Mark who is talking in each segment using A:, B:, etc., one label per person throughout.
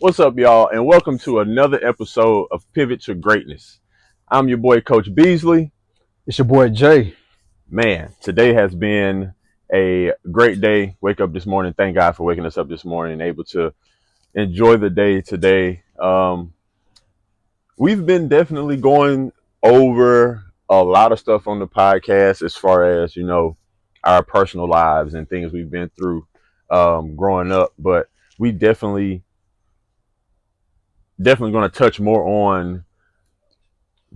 A: What's up, y'all, and welcome to another episode of Pivot to Greatness. I'm your boy, Coach Beasley.
B: It's your boy Jay.
A: Man, today has been a great day. Wake up this morning. Thank God for waking us up this morning, able to enjoy the day today. We've been definitely going over a lot of stuff on the podcast as far as, our personal lives and things we've been through growing up. But we definitely going to touch more on,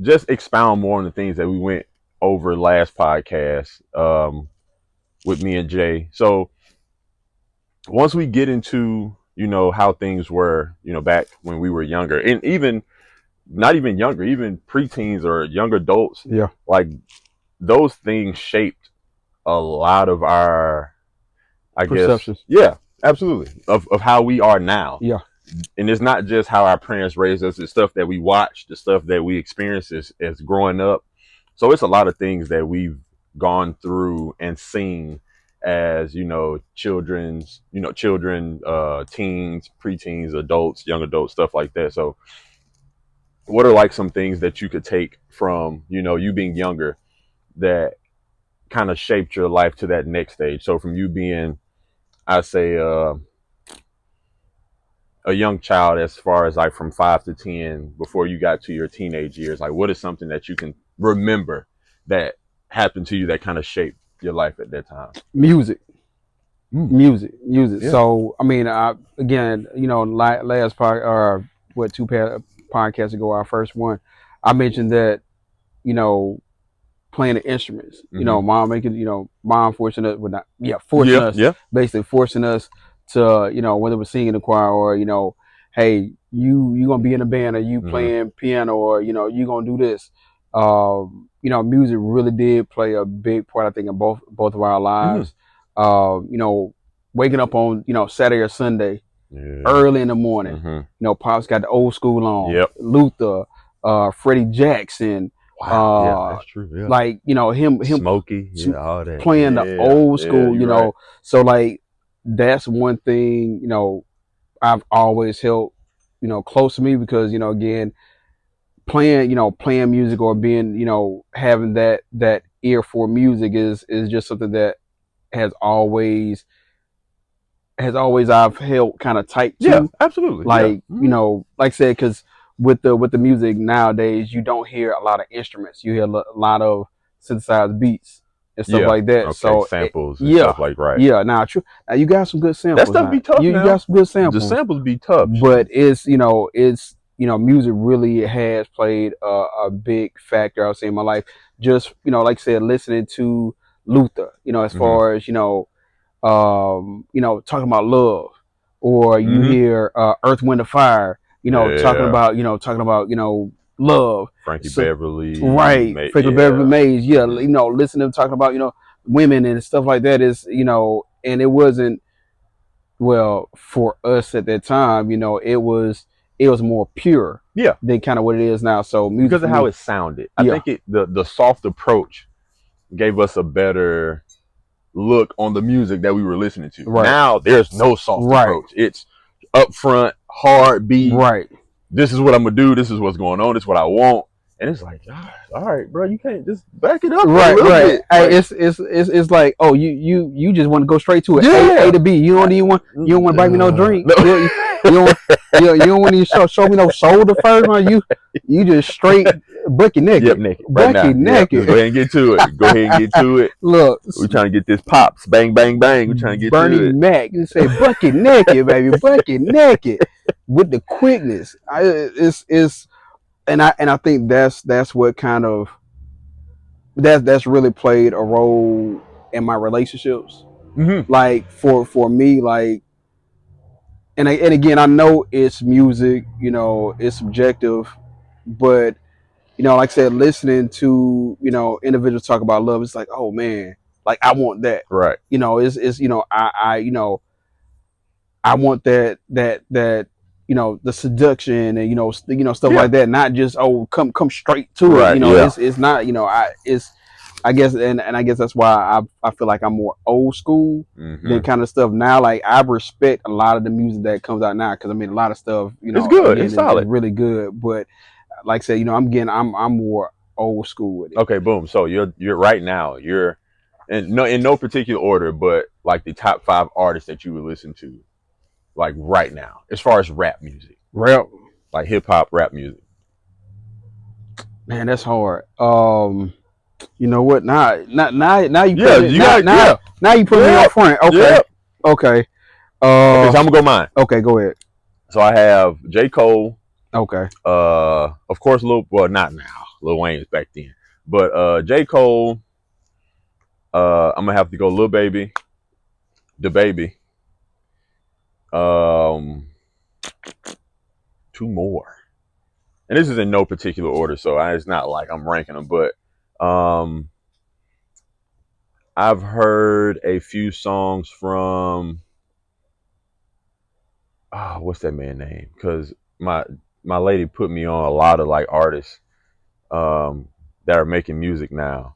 A: just expound more on the things that we went over last podcast with me and Jay. So once we get into, how things were, back when we were younger, and even not even younger, even preteens or young adults,
B: Yeah.
A: like those things shaped a lot of our, I
B: Perceptions.
A: guess, yeah, absolutely, of how we are now.
B: Yeah.
A: And it's not just how our parents raised us, it's stuff that we watched, the stuff that we experienced as growing up. So it's a lot of things that we've gone through and seen as, children, teens, preteens, adults, young adults, stuff like that. So what are like some things that you could take from, you being younger that kind of shaped your life to that next stage? So from you being, I say, a young child, as far as like from 5 to 10, before you got to your teenage years, like what is something that you can remember that happened to you that kind of shaped your life at that time?
B: Music. Music.
A: Yeah.
B: So I mean, again, last two podcasts ago, our first one, I mentioned that, playing the instruments. Mom forcing us, well, not, yeah, forcing us, basically forcing us to, whether it was singing in the choir or, hey, you gonna be in a band, or you playing piano, or you gonna do this. Music really did play a big part, I think, in both of our lives. Waking up on Saturday or Sunday, early in the morning. Pops got the old school on. Luther, Freddie Jackson.
A: Wow, yeah, that's true. Yeah.
B: Like him
A: Smokey, all that,
B: playing the old school.
A: Right.
B: So like that's one thing I've always held close to me, because again, playing music, or being having that ear for music is just something that has always I've held kind of tight to.
A: Yeah, absolutely.
B: Like like I said, because with the music nowadays, you don't hear a lot of instruments. You hear a lot of synthesized beats and stuff like that.
A: Okay.
B: So
A: samples and stuff like right.
B: Yeah, now true. Now you got some good samples.
A: That stuff be tough.
B: You got some good samples.
A: The samples be tough.
B: But it's music really has played a big factor, I would say, in my life. Just like I said, listening to Luther, as far as talking about love, or you hear Earth, Wind, and Fire, talking about love.
A: Frankie Beverly,
B: right? Frankie Beverly Mays, listening to them talking about women and stuff like that is and it wasn't, well, for us at that time, it was more pure, than kind of what it is now. So music,
A: because of how it sounded, I think the soft approach gave us a better look on the music that we were listening to. Right. Now there's no soft approach. It's upfront, hard beat.
B: Right.
A: This is what I'm gonna do. This is what's going on. This is what I want. And it's like, all right, bro, you can't just back it up.
B: Right.
A: Bit.
B: Hey, it's like, oh, you just want to go straight to it. A to B. You don't even want to buy me no drink. No. You don't want to show me no shoulder first, man. You just straight bucket naked.
A: Yep, naked. Right
B: bucket naked.
A: Go ahead and get to it. Look, we're trying to get this pops. Bang, bang, bang. We're trying to get
B: Bernie
A: to it.
B: Mac. You say bucket naked, baby. Bucket naked. With the quickness. And I think that's what kind of that's really played a role in my relationships. Like for me, like, and again, I know it's music, it's subjective, but like I said, listening to individuals talk about love, it's like, oh man, like I want that.
A: Right.
B: It's I want that the seduction and stuff like that, not just come straight to it. It's not, it's I guess, and I guess that's why I feel like I'm more old school than
A: Hmm.
B: kind of stuff now. Like I respect a lot of the music that comes out now because I mean a lot of stuff,
A: It's good.
B: again
A: It's
B: is
A: solid.
B: really good. But like I said, I'm more old school with it.
A: Okay, boom. So you're right now. You're in no particular order, but like the top 5 artists that you would listen to, like right now, as far as rap music,
B: Rap,
A: like hip hop rap music.
B: man, that's hard. You know what? Now you put
A: Yeah,
B: me
A: you got yeah,
B: now you put me on
A: yep,
B: front. Okay,
A: yep.
B: okay.
A: Okay, so I'm gonna go mine.
B: Okay, go ahead.
A: So I have J. Cole,
B: Okay,
A: of course, well, not now. Lil Wayne is back then, but J. Cole. I'm gonna have to go Lil Baby, the Baby. Um, two more, and this is in no particular order, so it's not like I'm ranking them, but um, I've heard a few songs from what's that man name? Because my lady put me on a lot of like artists um, that are making music now.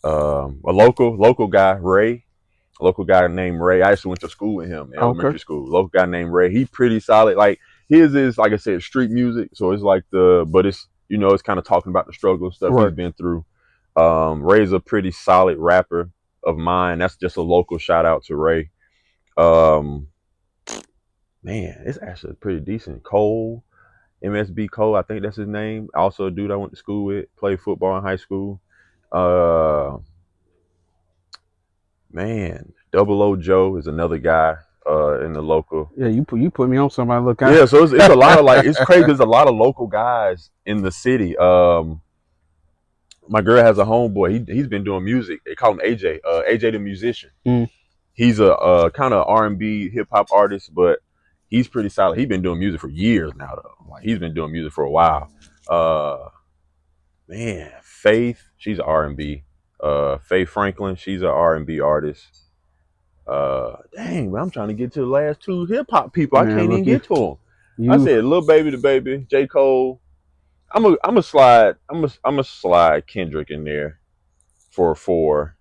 A: A local guy, Ray. A local guy named Ray. I actually went to school with him in
B: okay.
A: elementary school. Local guy named Ray. He pretty solid. Like his is like I said, street music. So it's like but it's it's kind of talking about the struggle and stuff he's
B: Right.
A: been through. Ray's a pretty solid rapper of mine. That's just a local shout out to Ray. Um, man, it's actually pretty decent. Cole, MSB Cole, I think that's his name. Also a dude I went to school with, played football in high school. Uh, man, Double O Joe is another guy in the local.
B: Yeah, you put me on somebody. Look,
A: Yeah, so it's a lot of like it's crazy. There's a lot of local guys in the city. My girl has a homeboy. He's been doing music. They call him AJ. AJ the musician.
B: mm,
A: He's a kind of R&B hip hop artist, but he's pretty solid. He's been doing music for years now, though. Like he's been doing music for a while. Uh, man, Faith, she's R&B. Faith Franklin, she's an R&B artist. Dang, man, I'm trying to get to the last two hip hop people. I
B: man,
A: can't even
B: look you
A: get to them. I
B: you.
A: said, Lil Baby, the Baby, J Cole. I'm a slide Kendrick in there for a four,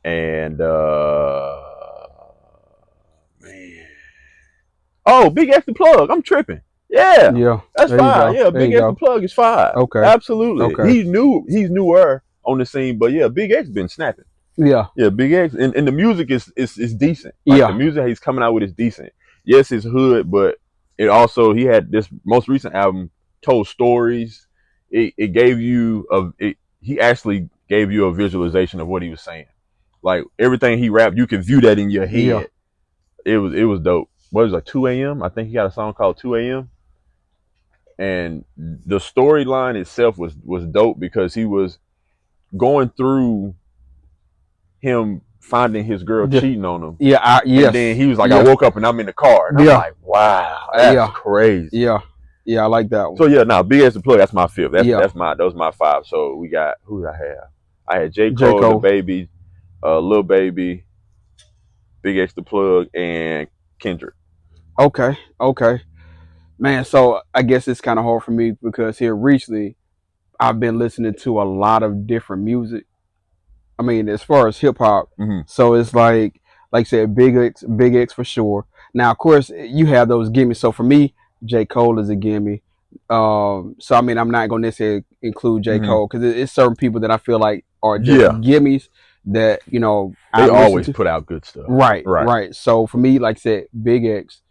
A: and man, oh, Big X the Plug. I'm tripping. Yeah,
B: Yeah,
A: that's
B: there you
A: fine.
B: go.
A: Yeah,
B: There
A: Big
B: you
A: X the
B: go.
A: Plug is fine.
B: Okay,
A: Absolutely.
B: okay.
A: He's newer on the scene, but yeah, Big X been snapping.
B: Yeah,
A: Yeah, Big X and the music is decent. Like the
B: yeah,
A: music he's coming out with is decent. Yes, it's hood, but it also he had this most recent album told stories. It gave you he actually gave you a visualization of what he was saying. Like everything he rapped, you can view that in your
B: yeah.
A: head. It was dope. What was it, like 2 a.m.? I think he got a song called 2 a.m. And the storyline itself was dope because he was going through him finding his girl
B: The,
A: cheating on him.
B: yeah,
A: And then
B: yes,
A: he was like, I
B: yeah,
A: woke up and I'm in the car. And I'm
B: yeah,
A: like, wow, that's
B: yeah,
A: crazy.
B: yeah, yeah. I like that one.
A: So yeah, now Big as the Plug, that's my fifth.
B: Yeah,
A: Those my five. So we got who did I have? I had J.
B: J
A: Cole, the
B: Cole.
A: Baby, Lil Baby, Big X the Plug, and Kendrick.
B: Okay, okay, man. So I guess it's kind of hard for me because here recently I've been listening to a lot of different music. I mean, as far as hip hop,
A: Mm-hmm.
B: so it's like I said, Big X for sure. Now, of course, you have those gimmies. So for me, J Cole is a gimme. So I mean, I'm not gonna necessarily include J
A: Mm-hmm.
B: Cole because it's certain people that I feel like are just
A: Yeah,
B: gimmies that I
A: they
B: listen
A: always
B: to.
A: put out good stuff.
B: Right,
A: Right.
B: right. So for me, like I said, Big X.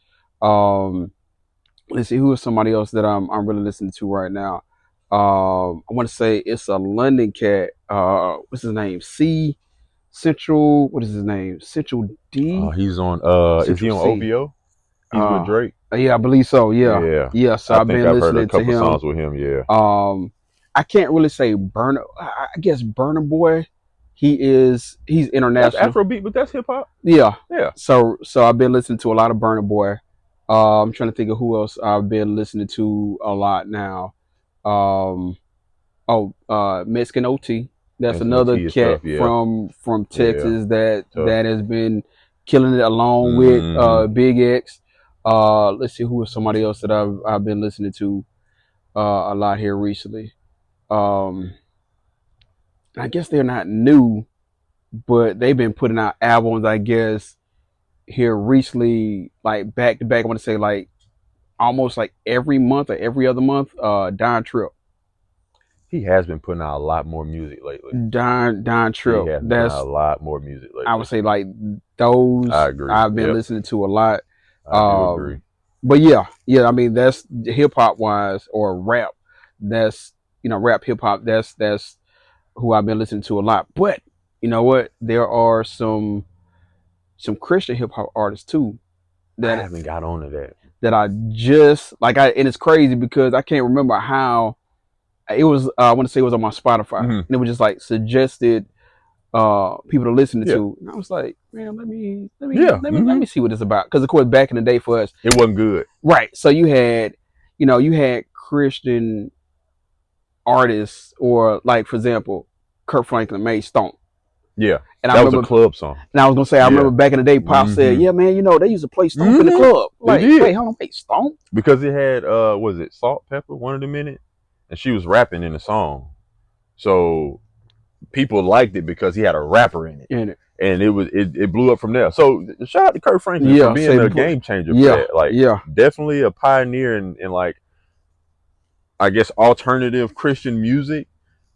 B: Um, let's see who is somebody else that I'm really listening to right now. I want to say it's a London cat. What's his name? C Central. What is his name? Central D.
A: He's on. Is he
B: Central
A: on
B: C.
A: OVO? He's with
B: Uh,
A: Drake.
B: yeah, I believe so. Yeah,
A: Yeah,
B: yeah. So
A: I
B: I've
A: think
B: been
A: I've heard a
B: listening to
A: couple
B: him.
A: songs with him. Yeah.
B: I can't really say Burner. I guess Burner Boy. He's
A: That's
B: international.
A: Afrobeat, but that's hip hop.
B: Yeah.
A: Yeah.
B: So I've been listening to a lot of Burner Boy. I'm trying to think of who else I've been listening to a lot now. Um, Mexican OT. That's
A: Mexican OT
B: another
A: is
B: cat
A: tough. Yeah.
B: from
A: Yeah.
B: Texas that
A: Tough.
B: has been killing it along with
A: Mm-hmm.
B: Big X. Let's see who is somebody else that I've been listening to a lot here recently. Um, I guess they're not new, but they've been putting out albums, I guess, here recently, like back to back. I want to say like almost like every month or every other month. Don Trip,
A: He has been putting out a lot more music lately.
B: Don
A: He
B: Trip.
A: has been putting out
B: That's
A: a lot more music
B: I would
A: lately.
B: say like
A: I
B: those
A: agree.
B: I've been
A: Yep,
B: listening to a lot.
A: I do agree.
B: But yeah. I mean that's hip hop wise or rap. That's rap hip hop. That's who I've been listening to a lot. But you know what? There are some Christian hip hop artists too
A: I
B: that
A: haven't got on to that.
B: I just like and it's crazy because I can't remember how it was. I want to say it was on my Spotify,
A: Mm-hmm.
B: and it was just like suggested people to listen
A: Yeah.
B: to. And I was like, man, let me
A: Mm-hmm.
B: see what it's about. Because of course, back in the day for us,
A: It wasn't good.
B: right? So you had Christian artists, or like for example, Kurt Franklin made Stomp.
A: Yeah,
B: And I
A: that was a
B: remember,
A: club song.
B: and I was gonna say, I remember
A: Yeah.
B: back in the day, Pop said,
A: Mm-hmm.
B: "Yeah, man, they used to play Stomp in the
A: Mm-hmm.
B: club."
A: They
B: Like,
A: did.
B: wait, hold on, wait, Stomp?
A: Because it had was it Salt Pepper, one of them in it, and she was rapping in the song, so people liked it because he had a rapper in it,
B: In it,
A: and it blew up from there. So shout out to Kurt Franklin for
B: yeah,
A: being
B: say
A: a game changer for
B: yeah,
A: that. Like
B: yeah,
A: definitely a pioneer in like I guess alternative Christian music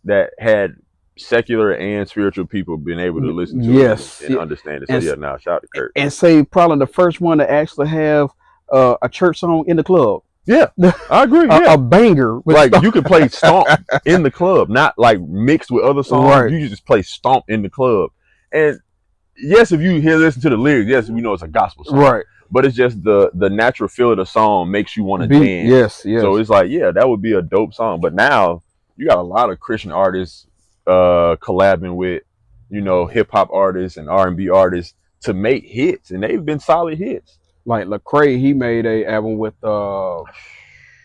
A: that had secular and spiritual people being able to listen to it
B: yes,
A: and understand it. So
B: and
A: yeah, now shout out to Kurt.
B: and say probably the first one to actually have a church song in the club.
A: Yeah, I agree. Yeah,
B: A banger.
A: like you could play Stomp in the club, not like mixed with other songs.
B: Right.
A: You just play Stomp in the club. And yes, if you listen to the lyrics, yes, we know it's a gospel song.
B: Right.
A: But it's just the natural feel of the song makes you want to dance.
B: Yes.
A: So it's like, yeah, that would be a dope song. But now you got a lot of Christian artists collabing with, hip hop artists and R&B artists to make hits, and they've been solid hits.
B: Like Lecrae, he made a album with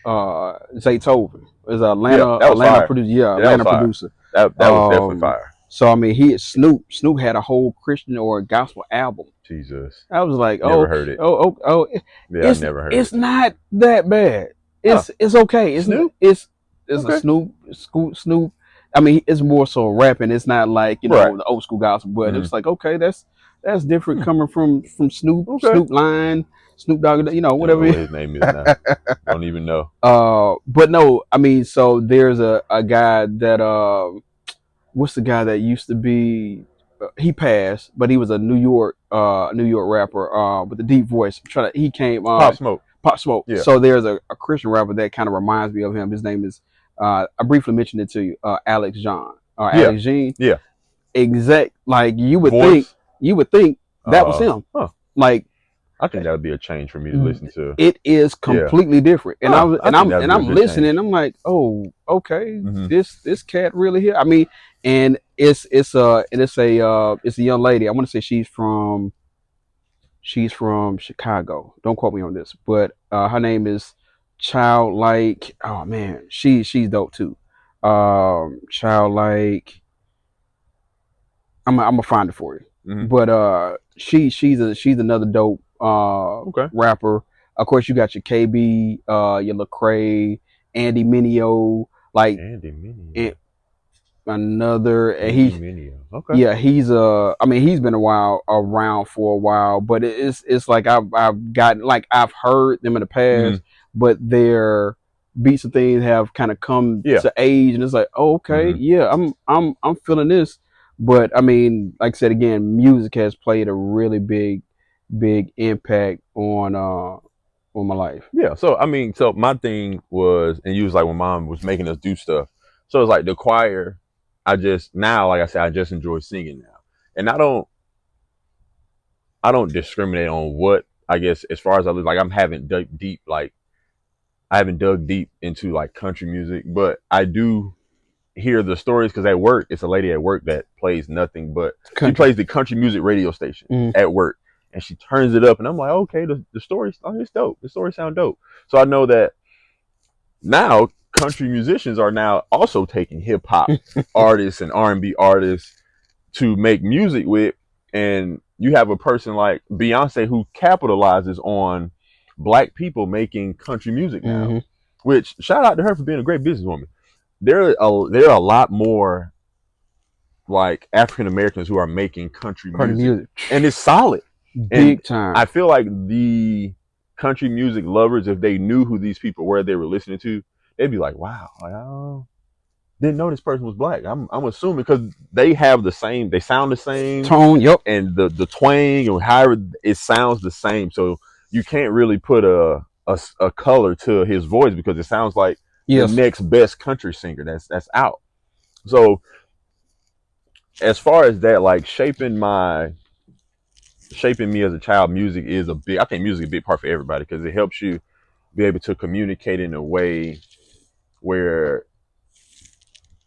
B: Zaytoven. Is Atlanta producer. Yeah, Atlanta producer.
A: That was definitely fire.
B: So I mean, Snoop had a whole Christian or gospel album.
A: Jesus,
B: I was like,
A: never heard it.
B: Yeah,
A: I never heard it.
B: It's not that bad. It's okay. It's
A: Snoop?
B: It's
A: Okay.
B: a Snoop. I mean, it's more so rapping. It's not like
A: Right.
B: the old school gospel, but it's like okay, that's different coming from Snoop,
A: Okay.
B: Snoop Lion, Snoop Dogg, whatever.
A: I don't know what his name is now. Don't even know.
B: But no, I mean, so there's a guy that what's the guy that used to be? He passed, but he was a New York rapper with a deep voice. He came
A: Pop Smoke.
B: Pop Smoke.
A: Yeah.
B: So there's a Christian rapper that kind of reminds me of him. His name is I briefly mentioned it to you, Alex Jean or Alex Jean.
A: Yeah.
B: Exact. Like you would
A: Voice.
B: think that was him.
A: Huh.
B: Like
A: I think that would be a change for me to listen to.
B: it is completely different. And I'm listening.
A: Change.
B: I'm like, oh, okay,
A: Mm-hmm.
B: this cat really here. I mean, and it's a young lady. I want to say she's from Chicago. Don't quote me on this, but her name is Childlike. Oh man, she's dope too. Childlike. I'm gonna find it for you.
A: Mm-hmm.
B: But she's another dope rapper. Of course, you got your KB, your Lecrae, Andy Mineo, like
A: Andy Mineo.
B: another.
A: Andy Mineo. Okay.
B: Yeah, he's I mean, he's been around for a while, but it's like I've gotten like I've heard them in the past, but their beats and things have kind of come to age, and it's like, oh, okay, yeah, I'm feeling this. But I mean, like I said again, music has played a really big impact on my life.
A: Yeah. So I mean, so my thing was, and you was like when mom was making us do stuff. So it's like the choir. Like I said, I just enjoy singing now, and I don't discriminate on what I guess as far as I live. Like I haven't dug deep into like country music, but I do hear the stories because at work, it's a lady at work that plays nothing but country. She plays the country music radio station at work, and she turns it up, and I'm like, okay, the story, it's dope. The story sound dope. So I know that now country musicians are now also taking hip hop artists and R&B artists to make music with, and you have a person like Beyonce who capitalizes on black people making country music now, which shout out to her for being a great businesswoman. There are a lot more like African Americans who are making country
B: Country
A: music,
B: music,
A: and it's solid. And
B: big time.
A: I feel like the country music lovers, if they knew who these people were they were listening to, they'd be like, "Wow, I didn't know this person was black." I'm assuming because they have the same, they sound the same,
B: Tone, yep.
A: and the twang or however it sounds the same. So you can't really put a color to his voice because it sounds like the
B: Yes.
A: next best country singer that's out. So as far as that, like shaping me as a child, music is a big. I think music is a big part for everybody because it helps you be able to communicate in a way where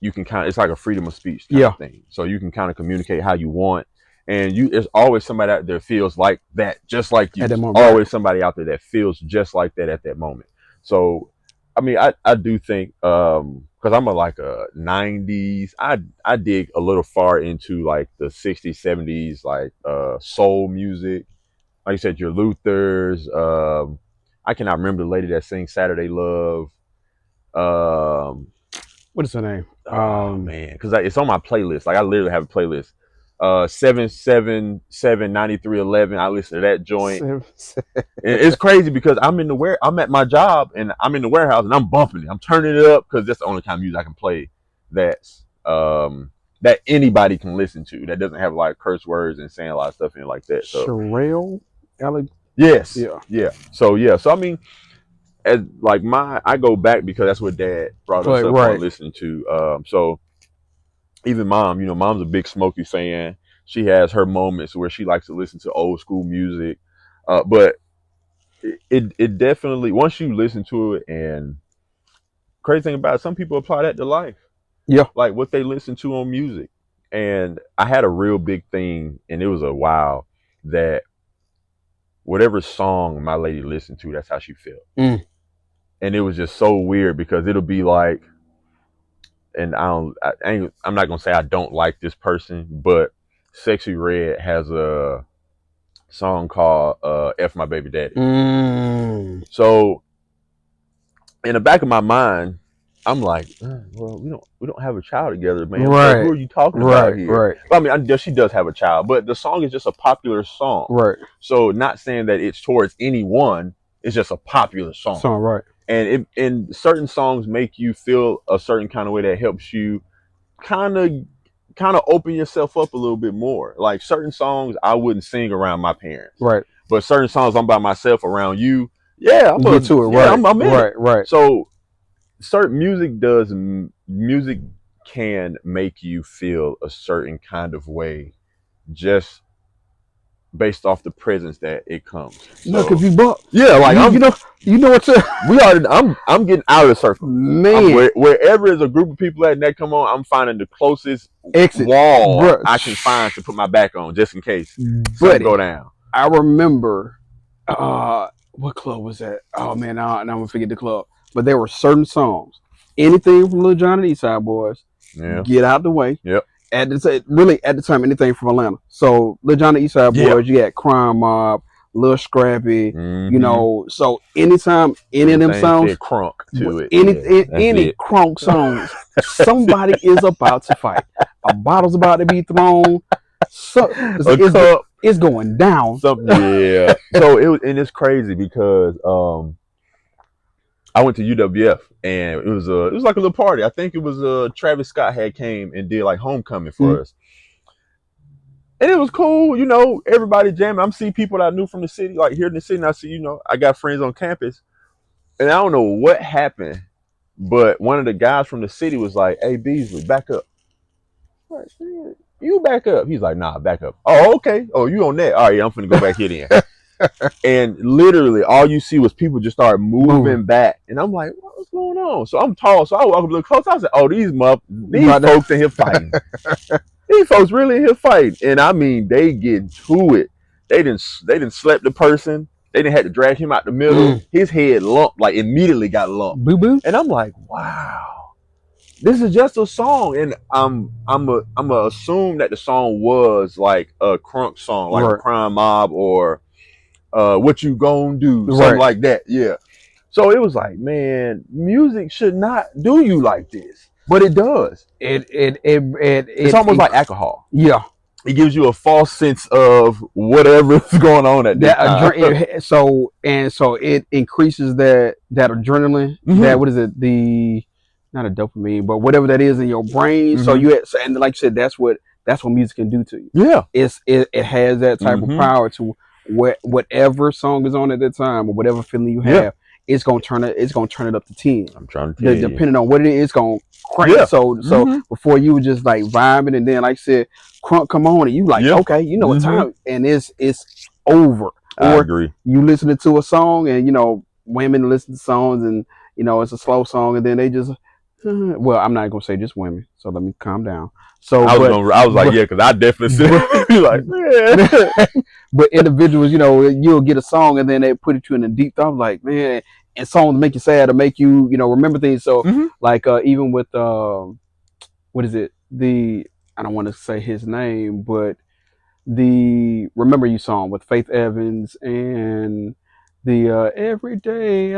A: you can kind of, it's like a freedom of speech kind
B: Yeah.
A: of thing. So you can kind of communicate how you want, and there's always somebody out there feels like that, just like you.
B: At that moment,
A: Always
B: right.
A: somebody out there that feels just like that at that moment. So, I mean, I do think because I'm like a '90s. I dig a little far into like the '60s, '70s, like soul music. Like you said, your Luthers. I cannot remember the lady that sings Saturday Love. Um,
B: What is her name?
A: Oh man, because it's on my playlist. Like I literally have a playlist. 7779311. I listen to that joint.
B: Seven,
A: And it's crazy because I'm at my job and I'm in the warehouse and I'm bumping it. I'm turning it up because that's the only kind of music I can play that's that anybody can listen to. That doesn't have like curse words and saying a lot of stuff in it like that. So
B: Sherelle,
A: yes,
B: yeah.
A: yeah. So yeah. So I mean, as like I go back because that's what Dad brought us
B: But
A: up on
B: right.
A: listening to. So even Mom, Mom's a big Smokey fan. She has her moments where she likes to listen to old school music, but it definitely, once you listen to it, and crazy thing about it, some people apply that to life,
B: Yeah.
A: like what they listen to on music. And I had a real big thing, and it was a while that whatever song my lady listened to, that's how she felt. And it was just so weird because it'll be like, and I'm not gonna say I don't like this person, but Sexy Red has a song called "F My Baby Daddy." So in the back of my mind, I'm like, well, we don't have a child together, man. So who
B: Right.
A: are you talking about
B: Right.
A: here?
B: Right.
A: But, I mean, she does have a child, but the song is just a popular song.
B: Right.
A: So not saying that it's towards anyone, it's just a popular song.
B: Song, right.
A: And certain songs make you feel a certain kind of way that helps you kind of open yourself up a little bit more. Like certain songs I wouldn't sing around my parents.
B: Right.
A: But certain songs I'm by myself around you, yeah, I'm
B: Get to it,
A: yeah,
B: right.
A: I'm in
B: Right.
A: it.
B: Right.
A: So certain music can make you feel a certain kind of way just based off the presence that it comes.
B: Look,
A: So
B: if you buck,
A: yeah, like
B: you know what to.
A: I'm getting out of the circle.
B: Man,
A: Wherever there's a group of people that come on, I'm finding the closest
B: exit
A: wall
B: bruh.
A: I can find to put my back on just in case something
B: Buddy,
A: go down.
B: I remember what club was that? Oh man, now I'm gonna forget the club. But there were certain songs. Anything from Lil Jon and East Side Boys,
A: Yeah.
B: Get Out the Way.
A: Yep.
B: At the time, anything from Atlanta. So Lil Jon and East Side Boys, you had Crime Mob, Lil Scrappy, so anytime any of them songs,
A: crunk to it.
B: any crunk songs, somebody is about to fight. A bottle's about to be thrown. So it's going down.
A: Yeah. So it's crazy because I went to UWF and it was like a little party. I think it was Travis Scott had came and did like homecoming for us. And it was cool, everybody jamming. I'm seeing people that I knew from the city, like here in the city, and I see, I got friends on campus. And I don't know what happened, but one of the guys from the city was like, "Hey, Beasley, back up." Like, you back up. He's like, "Nah, back up." Oh, okay. Oh, you on that. All right, I'm finna go back here then. And literally all you see was people just start moving back. And I'm like, what's going on? So I'm tall, so I walk up a little close. I said, oh, these folks in here fighting. These folks really in here fighting. And I mean, they get to it. They didn't slap the person. They didn't have to drag him out the middle. His head lumped, like immediately got lumped.
B: Boo boo.
A: And I'm like, wow, this is just a song. And I'm a assume that the song was like a crunk song, like a Crime Mob or What You Gonna Do, something like that. Yeah. So it was like, man, music should not do you like this. but it does. It's almost like alcohol.
B: Yeah.
A: It gives you a false sense of whatever's going on at that time.
B: So it increases that adrenaline.
A: Mm-hmm.
B: That, what is it? The, not a dopamine, but whatever that is in your brain.
A: Mm-hmm.
B: So and like you said, that's what music can do to you.
A: Yeah.
B: It has that type of power to whatever song is on at that time or whatever feeling you have. It's gonna turn it up to 10.
A: I'm trying to tell you.
B: Depending on what it is, it's gonna crank. Yeah. So before you were just like vibing, and then like I said, crunk come on, and you like, okay, you know what time, and it's over.
A: I agree.
B: You listening to a song, and women listen to songs, and it's a slow song, and then they just, well, I'm not gonna say just women, so let me calm down. So
A: I was like, yeah, because I definitely said like, yeah.
B: But individuals, you'll get a song and then they put it you in a deep thought, like, man, and songs make you sad to make you, remember things. So like even with what is it? I don't want to say his name, but the Remember You song with Faith Evans and the Every Day.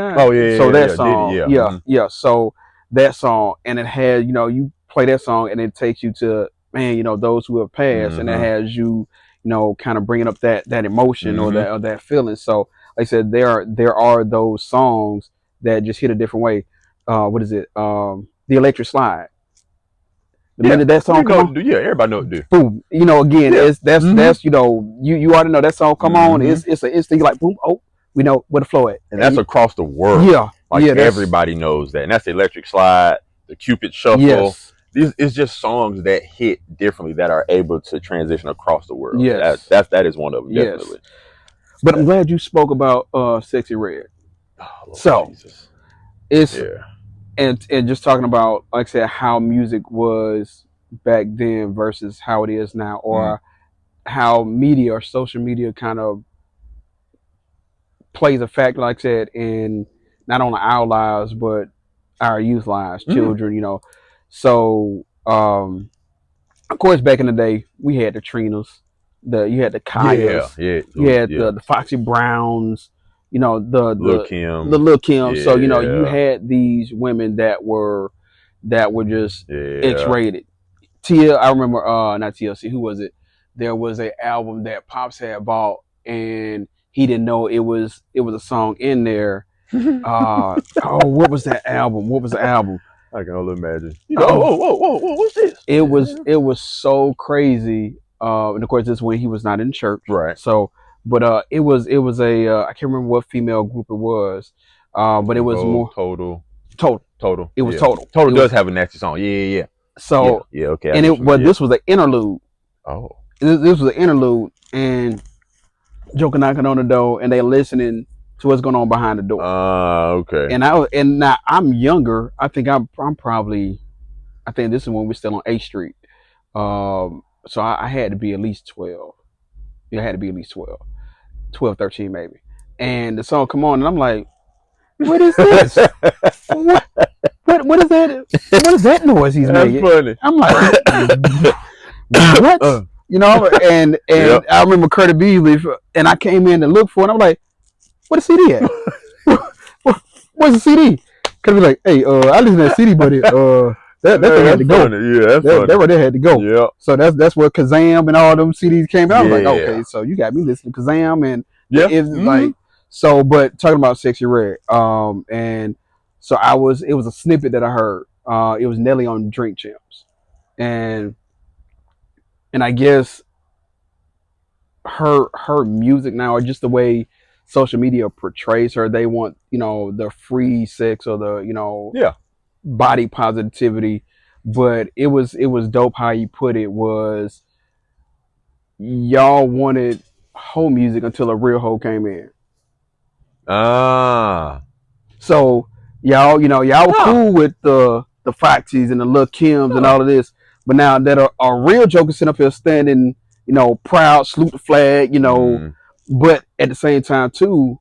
B: So that song, So that song, and it had, you play that song and it takes you to, man, those who have passed, and it has you, kind of bringing up that emotion or that feeling. So like I said, there are those songs that just hit a different way. What is it? The Electric Slide. The minute that song come on,
A: everybody know it do.
B: Boom. Again, that's you already know that song come on. It's an instant, like boom, oh, we know where the flow at.
A: And that's across the world.
B: Yeah.
A: Like everybody knows that. And that's the Electric Slide, the Cupid Shuffle.
B: Yes.
A: It's just songs that hit differently that are able to transition across the world.
B: Yes.
A: That is one of them, definitely.
B: But I'm glad you spoke about Sexy Red.
A: Oh,
B: so
A: Jesus.
B: It's and just talking about, like I said, how music was back then versus how it is now, or how media or social media kind of plays a factor, like I said, in not only our lives but our youth lives, children. So of course, back in the day, we had the Trinas, you had the Kayas, you had the Foxy Browns, the
A: Lil' Kim.
B: the Lil' Kim. So you had these women that were just X-rated. I remember not TLC. Who was it? There was an album that Pops had bought, and he didn't know it was a song in there. What was that album? What was the album?
A: I can only imagine. Whoa, what's this?
B: It was so crazy. And of course, this is when he was not in church,
A: right?
B: So, but it was a I can't remember what female group it was, but it was more
A: Total.
B: It was Total.
A: Total does have a nasty song. Yeah.
B: So
A: okay.
B: And this was an interlude.
A: Oh,
B: this was an interlude, and Joker knocking on the door, and they listening to what's going on behind the door.
A: Okay.
B: And now I'm younger. I think I'm probably. I think this is when we're still on 8th Street. So I had to be at least 12. Yeah, I had to be at least 12, 13 maybe. And the song come on, and I'm like, what is this? What is that? What is that noise he's making?
A: Funny.
B: I'm like, what? And I remember Curtis Beasley, and I came in to look for it, and I'm like, where's the CD at? Where's the CD? Cause be like, hey, I listen to that CD, buddy. That thing had to go.
A: Yeah,
B: that right there had to go.
A: Yeah.
B: So that's where Kazam and all them CDs came out. I was like, okay, so you got me listening to Kazam, and it's like, so. But talking about Sexy Red, and so it was a snippet that I heard. It was Nelly on Drink Champs, and I guess her music now, or just the way social media portrays her, they want the free sex or the body positivity. But it was dope how you put it. Was y'all wanted hoe music until a real hoe came in. So y'all were cool with the Foxies and the Lil' Kims and all of this, but now that a real Joker sitting up here standing, proud, salute the flag, but at the same time too,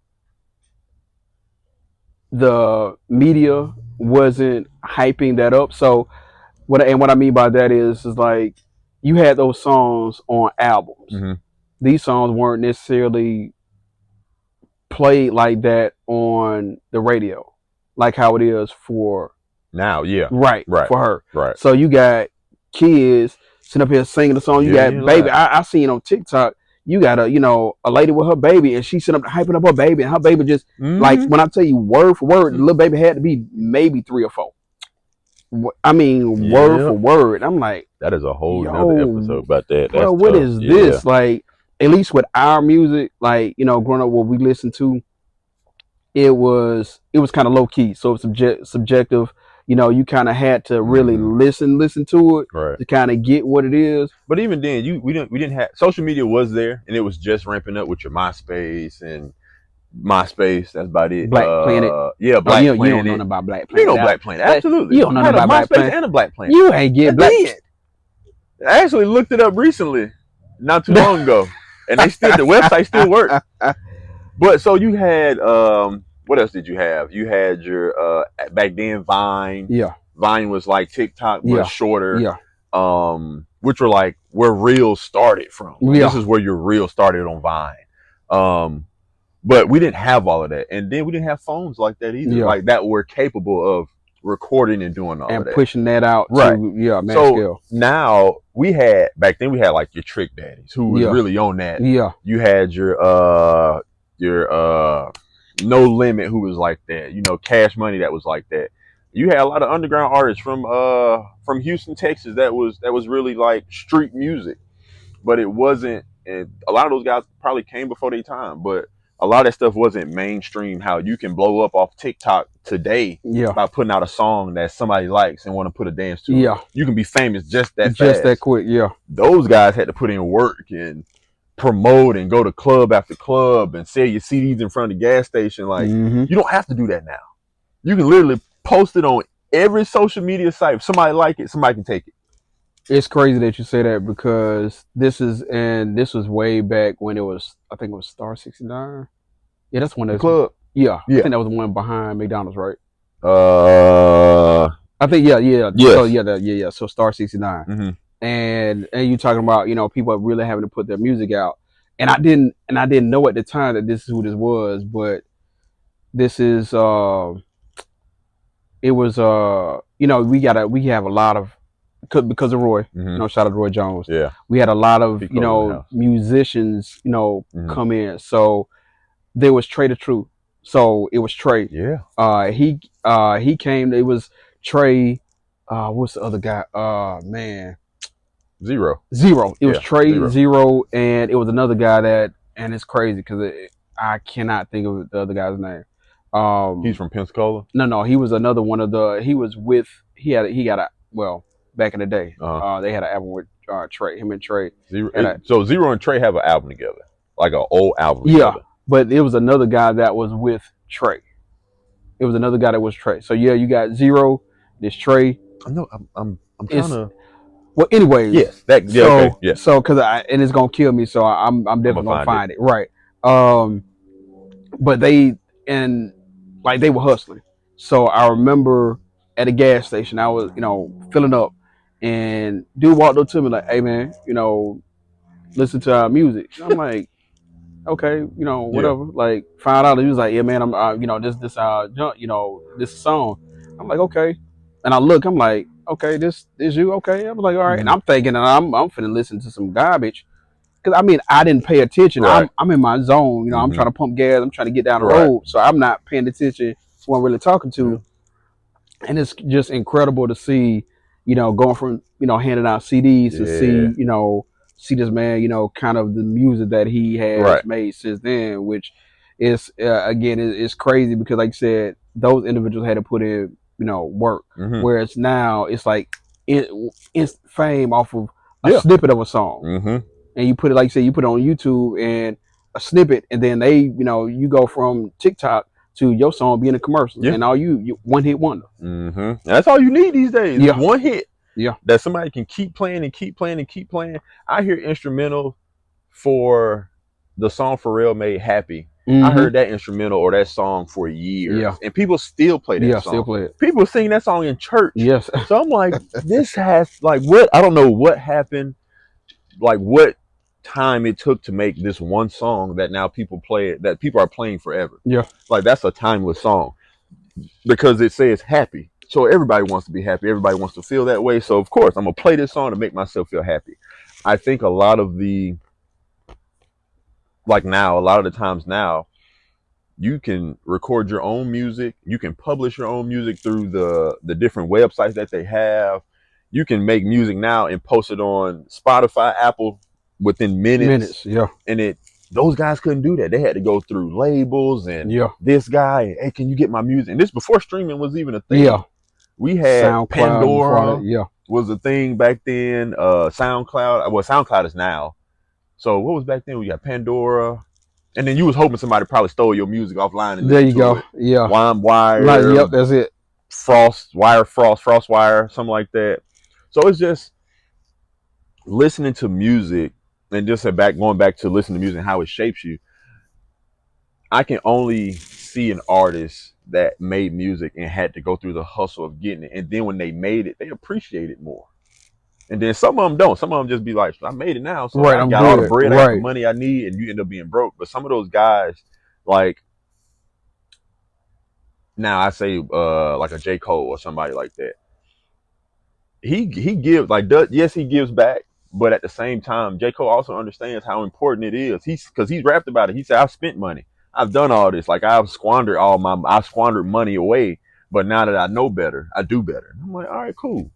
B: the media wasn't hyping that up. So what I mean by that is like, you had those songs on albums. These songs weren't necessarily played like that on the radio, like how it is for
A: Now, yeah.
B: right,
A: Right.
B: for her.
A: Right.
B: So you got kids sitting up here singing the song. You
A: Living
B: got
A: your
B: baby.
A: life.
B: I seen on TikTok. You got a lady with her baby, and she's sitting up hyping up her baby, and her baby just like
A: Mm-hmm.
B: when I tell you word for word, the little baby had to be maybe 3 or 4. I mean, word
A: Yeah.
B: for word. I'm like,
A: That is a whole nother episode
B: yo,
A: about that.
B: bro,
A: That's
B: what
A: tough.
B: is
A: Yeah.
B: this? Like, at least with our music, like, growing up, what we listened to, it was kind of low key, so it's subjective. You kind of had to really
A: Mm-hmm.
B: listen to it
A: Right.
B: to kind of get what it is.
A: But even then, we didn't have social media was there, and it was just ramping up with your MySpace and MySpace. That's about it.
B: Black Planet.
A: Yeah,
B: Oh,
A: Black
B: you don't know nothing
A: Planet.
B: about Black
A: You
B: Planet.
A: know Black Planet,
B: You
A: absolutely.
B: don't know
A: I had
B: nothing
A: a
B: about Black
A: MySpace
B: Planet.
A: and a Black Planet.
B: You ain't
A: I
B: get Black.
A: did. I actually looked it up recently, not too long ago, and the website still works. But so you had what else did you have? You had your back then Vine.
B: Yeah,
A: Vine was like TikTok but
B: yeah,
A: shorter.
B: yeah,
A: Which were like where reels started from. Like this
B: yeah,
A: is where your reel started on Vine. But we didn't have all of that. And then we didn't have phones like that either.
B: yeah.
A: Like that were capable of recording and doing all of
B: And
A: that.
B: pushing that out
A: Right.
B: to mass
A: So
B: scale.
A: now back then we had like your trick daddies who was really on that.
B: Yeah,
A: You had your No Limit who was like that. Cash Money that was like that. You had a lot of underground artists from Houston, Texas that was really like street music. But it wasn't, and a lot of those guys probably came before their time, but a lot of that stuff wasn't mainstream. How you can blow up off TikTok today
B: yeah,
A: by putting out a song that somebody likes and want to put a dance to
B: yeah.
A: it. You can be famous just that
B: Just
A: fast.
B: that quick. Yeah,
A: Those guys had to put in work and promote and go to club after club and sell your CDs in front of the gas station. Like you don't have to do that now. You can literally post it on every social media site. If somebody like it, somebody can take it.
B: It's crazy that you say that because this was way back when I think it was Star 69. Yeah, that's one
A: The
B: that's
A: club.
B: yeah. I
A: Yeah.
B: think that was the one behind McDonald's, right?
A: Uh,
B: I think yeah.
A: Yes.
B: So yeah. So Star 69.
A: Mm-hmm.
B: And you talking about people really having to put their music out, and I didn't know at the time that this is who this was, but this is it was we have a lot of because of Roy,
A: Mm-hmm.
B: shout out to Roy Jones.
A: Yeah.
B: We had a lot of
A: Pico's in the house.
B: musicians
A: Mhm.
B: come in. So there was Trey the Truth. So it was Trey.
A: Yeah.
B: He came. It was Trey. What's the other guy? Man.
A: Zero.
B: It was Trey
A: Zero.
B: and it was another guy and it's crazy because I cannot think of the other guy's name.
A: He's from Pensacola.
B: No, he was another one of the. He was with. He got a back in the day. They had an album with Trey. Him and Trey.
A: So Zero and Trey have an album together, like an old album.
B: Yeah,
A: together.
B: But it was another guy that was with Trey. It was another guy that was Trey. So yeah, you got Zero. There's Trey.
A: I know. I'm trying to.
B: Well, anyways.
A: Yes. Okay. Yeah.
B: So because and it's gonna kill me. So I'm definitely gonna find it. Right. But they they were hustling. So I remember at a gas station, I was filling up, and dude walked up to me like, "Hey man, listen to our music." I'm like, "Okay, whatever." Yeah. Like, found out he was like, "Yeah man, I'm this this song." I'm like, "Okay," and I look, I'm like, "Okay, this is you." Okay, I was like, "All right," and I'm thinking, I'm finna listen to some garbage. Because I didn't pay attention. Right. I'm in my zone. I'm trying to pump gas. I'm trying to get down the road. So I'm not paying attention to who I'm really talking to. Yeah. And it's just incredible to see, going from handing out CDs to see this man, kind of the music that he has made since then, which is again it's crazy because like I said, those individuals had to put in work. Mm-hmm. Whereas now it's like it's fame off of a snippet of a song. Mm-hmm. And you put it, like you said, you put it on YouTube and a snippet, and then they, you go from TikTok to your song being a commercial, and all you one hit wonder.
A: Mm-hmm. That's all you need these days. Yeah. One hit.
B: Yeah.
A: That somebody can keep playing and keep playing and keep playing. I hear instrumental for the song Pharrell made Happy. Mm-hmm. I heard that instrumental or that song for years. Yeah. And people still play that song.
B: Still play it.
A: People sing that song in church.
B: Yes.
A: So I'm like, this has like what? I don't know what happened. Like what time it took to make this one song that now people play that people are playing forever.
B: Yeah.
A: Like that's a timeless song because it says happy. So everybody wants to be happy. Everybody wants to feel that way. So of course, I'm gonna play this song to make myself feel happy. I think a lot of the a lot of the times now, you can record your own music. You can publish your own music through the different websites that they have. You can make music now and post it on Spotify, Apple within minutes.
B: Yeah.
A: And those guys couldn't do that. They had to go through labels and
B: Yeah.
A: this guy, hey, can you get my music? And this before streaming was even a thing.
B: Yeah.
A: We had
B: SoundCloud
A: Pandora.
B: Yeah.
A: Was a thing back then. SoundCloud. Well, SoundCloud is now. So what was back then? We got Pandora. And then you was hoping somebody probably stole your music offline and
B: There you go.
A: it.
B: Yeah.
A: LimeWire.
B: Yep, that's it.
A: FrostWire, something like that. So it's just listening to music and just going back to listening to music and how it shapes you. I can only see an artist that made music and had to go through the hustle of getting it. And then when they made it, they appreciate it more. And then some of them don't. Some of them just be like, I made it now, so I got all the bread, I got the money I need, and you end up being broke. But some of those guys, like now I say like a J. Cole or somebody like that, he gives yes, he gives back, but at the same time, J. Cole also understands how important it is. Because he's rapped about it. He said, I've spent money. I've done all this. Like I've squandered money away, but now that I know better, I do better. I'm like, all right, cool.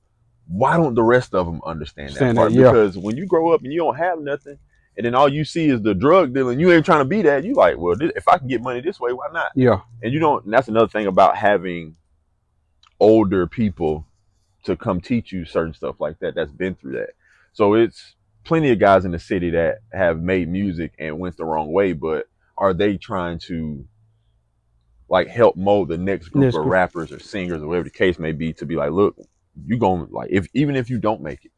A: Why don't the rest of them understand that part?
B: Yeah.
A: Because when you grow up and you don't have nothing, and then all you see is the drug dealing, you ain't trying to be that. You like, well, if I can get money this way, why not?
B: Yeah.
A: And you don't. And that's another thing about having older people to come teach you certain stuff like that. That's been through that. So it's plenty of guys in the city that have made music and went the wrong way, but are they trying to like help mold the next group of rappers or singers or whatever the case may be to be like, look, you going like even if you don't make it,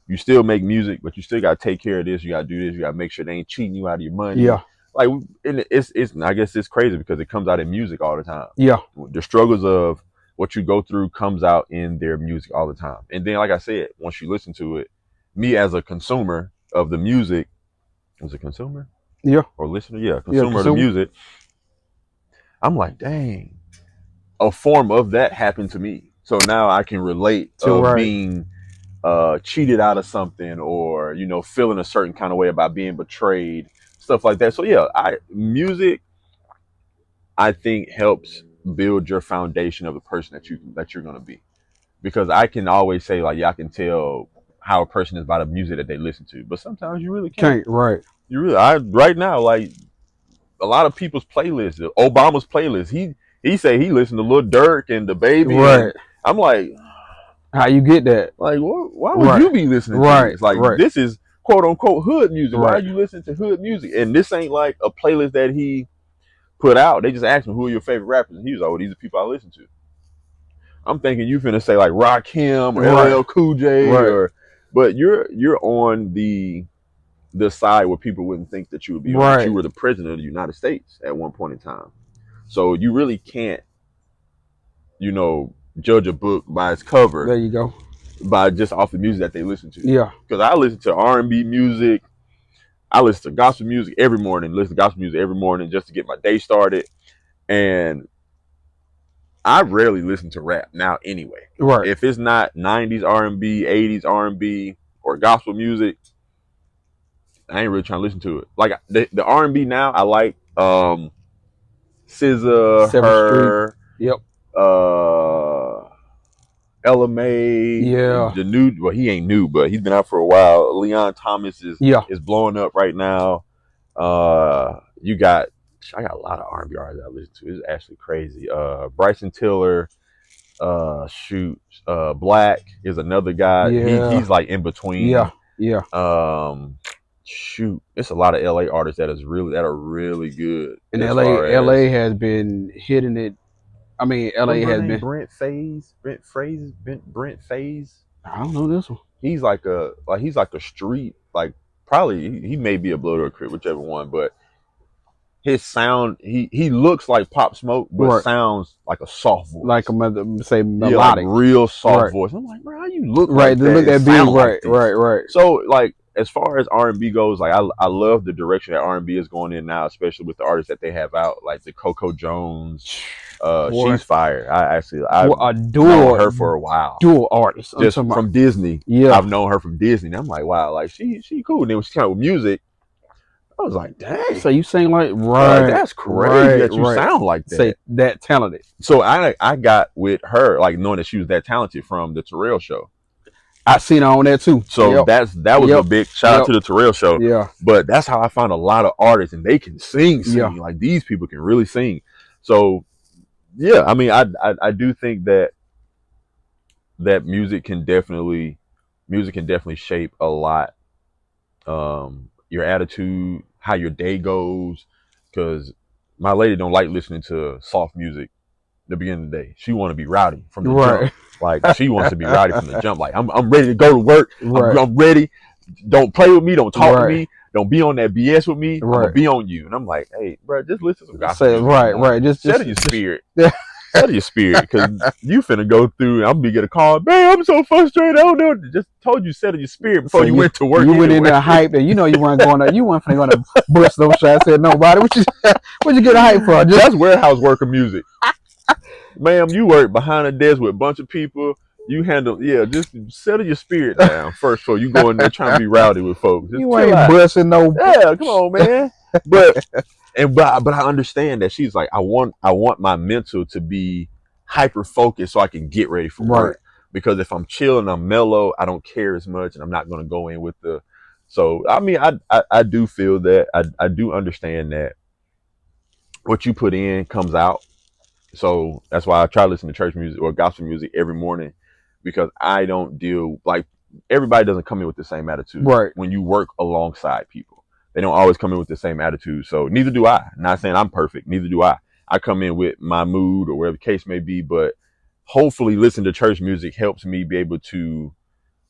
A: you still make music, but you still gotta take care of this. You gotta do this. You gotta make sure they ain't cheating you out of your money.
B: Yeah.
A: Like it's I guess it's crazy because it comes out in music all the time.
B: Yeah.
A: The struggles of what you go through comes out in their music all the time. And then, like I said, once you listen to it, me as a consumer of the music, was a consumer?
B: Yeah.
A: Or listener? Yeah, consumer of the music. I'm like, dang, a form of that happened to me. So now I can relate to being cheated out of something, or feeling a certain kind of way about being betrayed, stuff like that. So yeah, music I think helps build your foundation of the person that you're gonna be. Because I can always say like, yeah, I can tell how a person is by the music that they listen to, but sometimes you really can't.
B: Right.
A: You really right now, like a lot of people's playlists, Obama's playlist, he say he listened to Lil Durk and the Baby. Right. I'm like,
B: how you get that?
A: Like, why would you be listening to this? Like, this is quote unquote hood music. Why are you listening to hood music? And this ain't like a playlist that he put out. They just asked him, who are your favorite rappers? And he was like, oh, these are people I listen to. I'm thinking you finna say like Rakim or LL Cool J but you're on the side where people wouldn't think that you would be on. You were the president of the United States at one point in time. So you really can't, judge a book by its cover.
B: There you go.
A: By just off the music that they listen to.
B: Yeah.
A: Because I listen to R&B music. I listen to gospel music every morning. Just to get my day started. And I rarely listen to rap now anyway.
B: Right.
A: If it's not 90s R&B, 80s R&B, or gospel music, I ain't really trying to listen to it. Like the R&B now, I like SZA, her,
B: yep,
A: Ella May, the new. Well, he ain't new, but he's been out for a while. Leon Thomas is blowing up right now. I got a lot of R&B artists I listen to. It's actually crazy. Bryson Tiller, Black is another guy. He's like in between. It's a lot of LA artists that are really good.
B: And LA has been hitting it. I mean, LA has been
A: Brent Faze.
B: I don't know this one.
A: He's like a street, like probably he may be a Blood or a Crip, whichever one, but his sound, he looks like Pop Smoke, but sounds like a soft voice,
B: like a melodic,
A: like real soft voice. I'm like, bro, how you look
B: like
A: that?
B: Look at being right.
A: So like as far as R&B goes, like I love the direction that R&B is going in now, especially with the artists that they have out, like the Coco Jones.
B: Boy,
A: She's fire.
B: boy,
A: I've
B: a
A: known her for a while,
B: dual artist. I'm
A: just
B: talking about.
A: from Disney.
B: Yeah.
A: I've known her from Disney. And I'm like, wow, like she cool. And then when she came out with music, I was like, dang,
B: So you saying like
A: like,
B: right,
A: that's crazy that you
B: right.
A: sound like that.
B: Say that talented.
A: So I got with her, like knowing that she was that talented from the Terrell show.
B: I seen her on there too.
A: So that was a big shout out to the Terrell show.
B: Yeah.
A: But that's how I found a lot of artists, and they can sing.
B: Yeah.
A: Like these people can really sing. So yeah, I mean, I do think that music can definitely shape a lot. Your attitude, how your day goes, because my lady don't like listening to soft music at the beginning of the day. She want to be rowdy from the jump. Like she wants to be rowdy from the jump. Like I'm ready to go to work. I'm ready. Don't play with me. Don't talk to me. Don't be on that BS with me. I'm gonna be on you. And I'm like, hey, bro, just listen to some gospel.
B: Right. Just
A: settle your spirit. Settle your spirit, because you finna go through. I'm gonna get a call. Man, I'm so frustrated. I don't know. Just told you settle your spirit before you went to work.
B: You went in there hyped, and you weren't going to. You weren't finna going to bust those shots. Said nobody. What you get hyped for?
A: That's warehouse worker music. Ma'am, you work behind a desk with a bunch of people. You handle, just settle your spirit down first before you go in there trying to be rowdy with folks. Just
B: you ain't busting no.
A: Yeah, come on, man. But I understand that she's like, I want my mental to be hyper focused so I can get ready for work. Because if I'm chilling, I'm mellow, I don't care as much, and I'm not going to go in with the. So I mean, I do feel that I do understand that what you put in comes out. So that's why I try to listen to church music or gospel music every morning, because I don't deal, like, everybody doesn't come in with the same attitude.
B: Right.
A: When you work alongside people, they don't always come in with the same attitude. So neither do I. Not saying I'm perfect. Neither do I. I come in with my mood or whatever the case may be, but hopefully listening to church music helps me be able to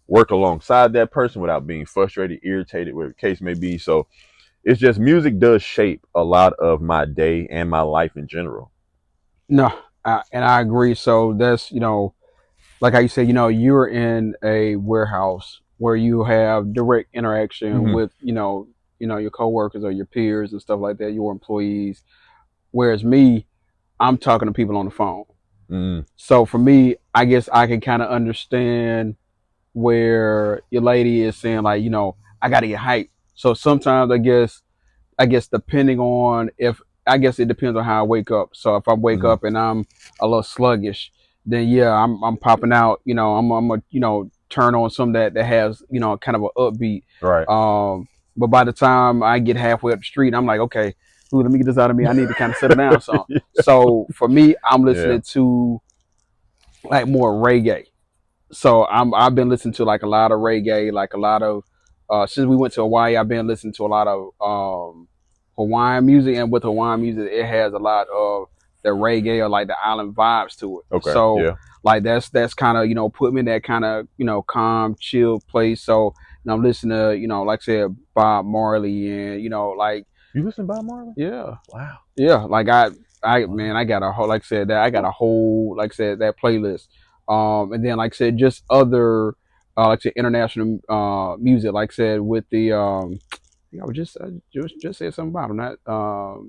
A: work alongside that person without being frustrated, irritated, whatever the case may be. So it's just, music does shape a lot of my day and my life in general.
B: No, and I agree. So that's, like how you said, you're in a warehouse where you have direct interaction with, your coworkers or your peers and stuff like that, your employees. Whereas me, I'm talking to people on the phone. So for me, I guess I can kind of understand where your lady is saying, like, I got to get hyped. So sometimes I guess depending on I guess it depends on how I wake up. So if I wake up and I'm a little sluggish, then yeah, I'm popping out. I'm a turn on some that has kind of an upbeat.
A: Right.
B: But by the time I get halfway up the street, I'm like, okay, let me get this out of me. I need to kind of settle down some. So for me, I'm listening to like more reggae. So I've been listening to like a lot of reggae, like a lot of since we went to Hawaii, I've been listening to a lot of Hawaiian music, and with Hawaiian music, it has a lot of the reggae or like the island vibes to it.
A: Okay.
B: So like that's kind of put me in that kind of calm, chill place. So I'm listening to like I said, Bob Marley, and like,
A: you listen to Bob Marley?
B: Yeah.
A: Wow.
B: Yeah, like I got a whole, like I said, that I got a whole, like I said, that playlist. And then like I said, just other like I said, international music, like I said, with the I was just said something about him, not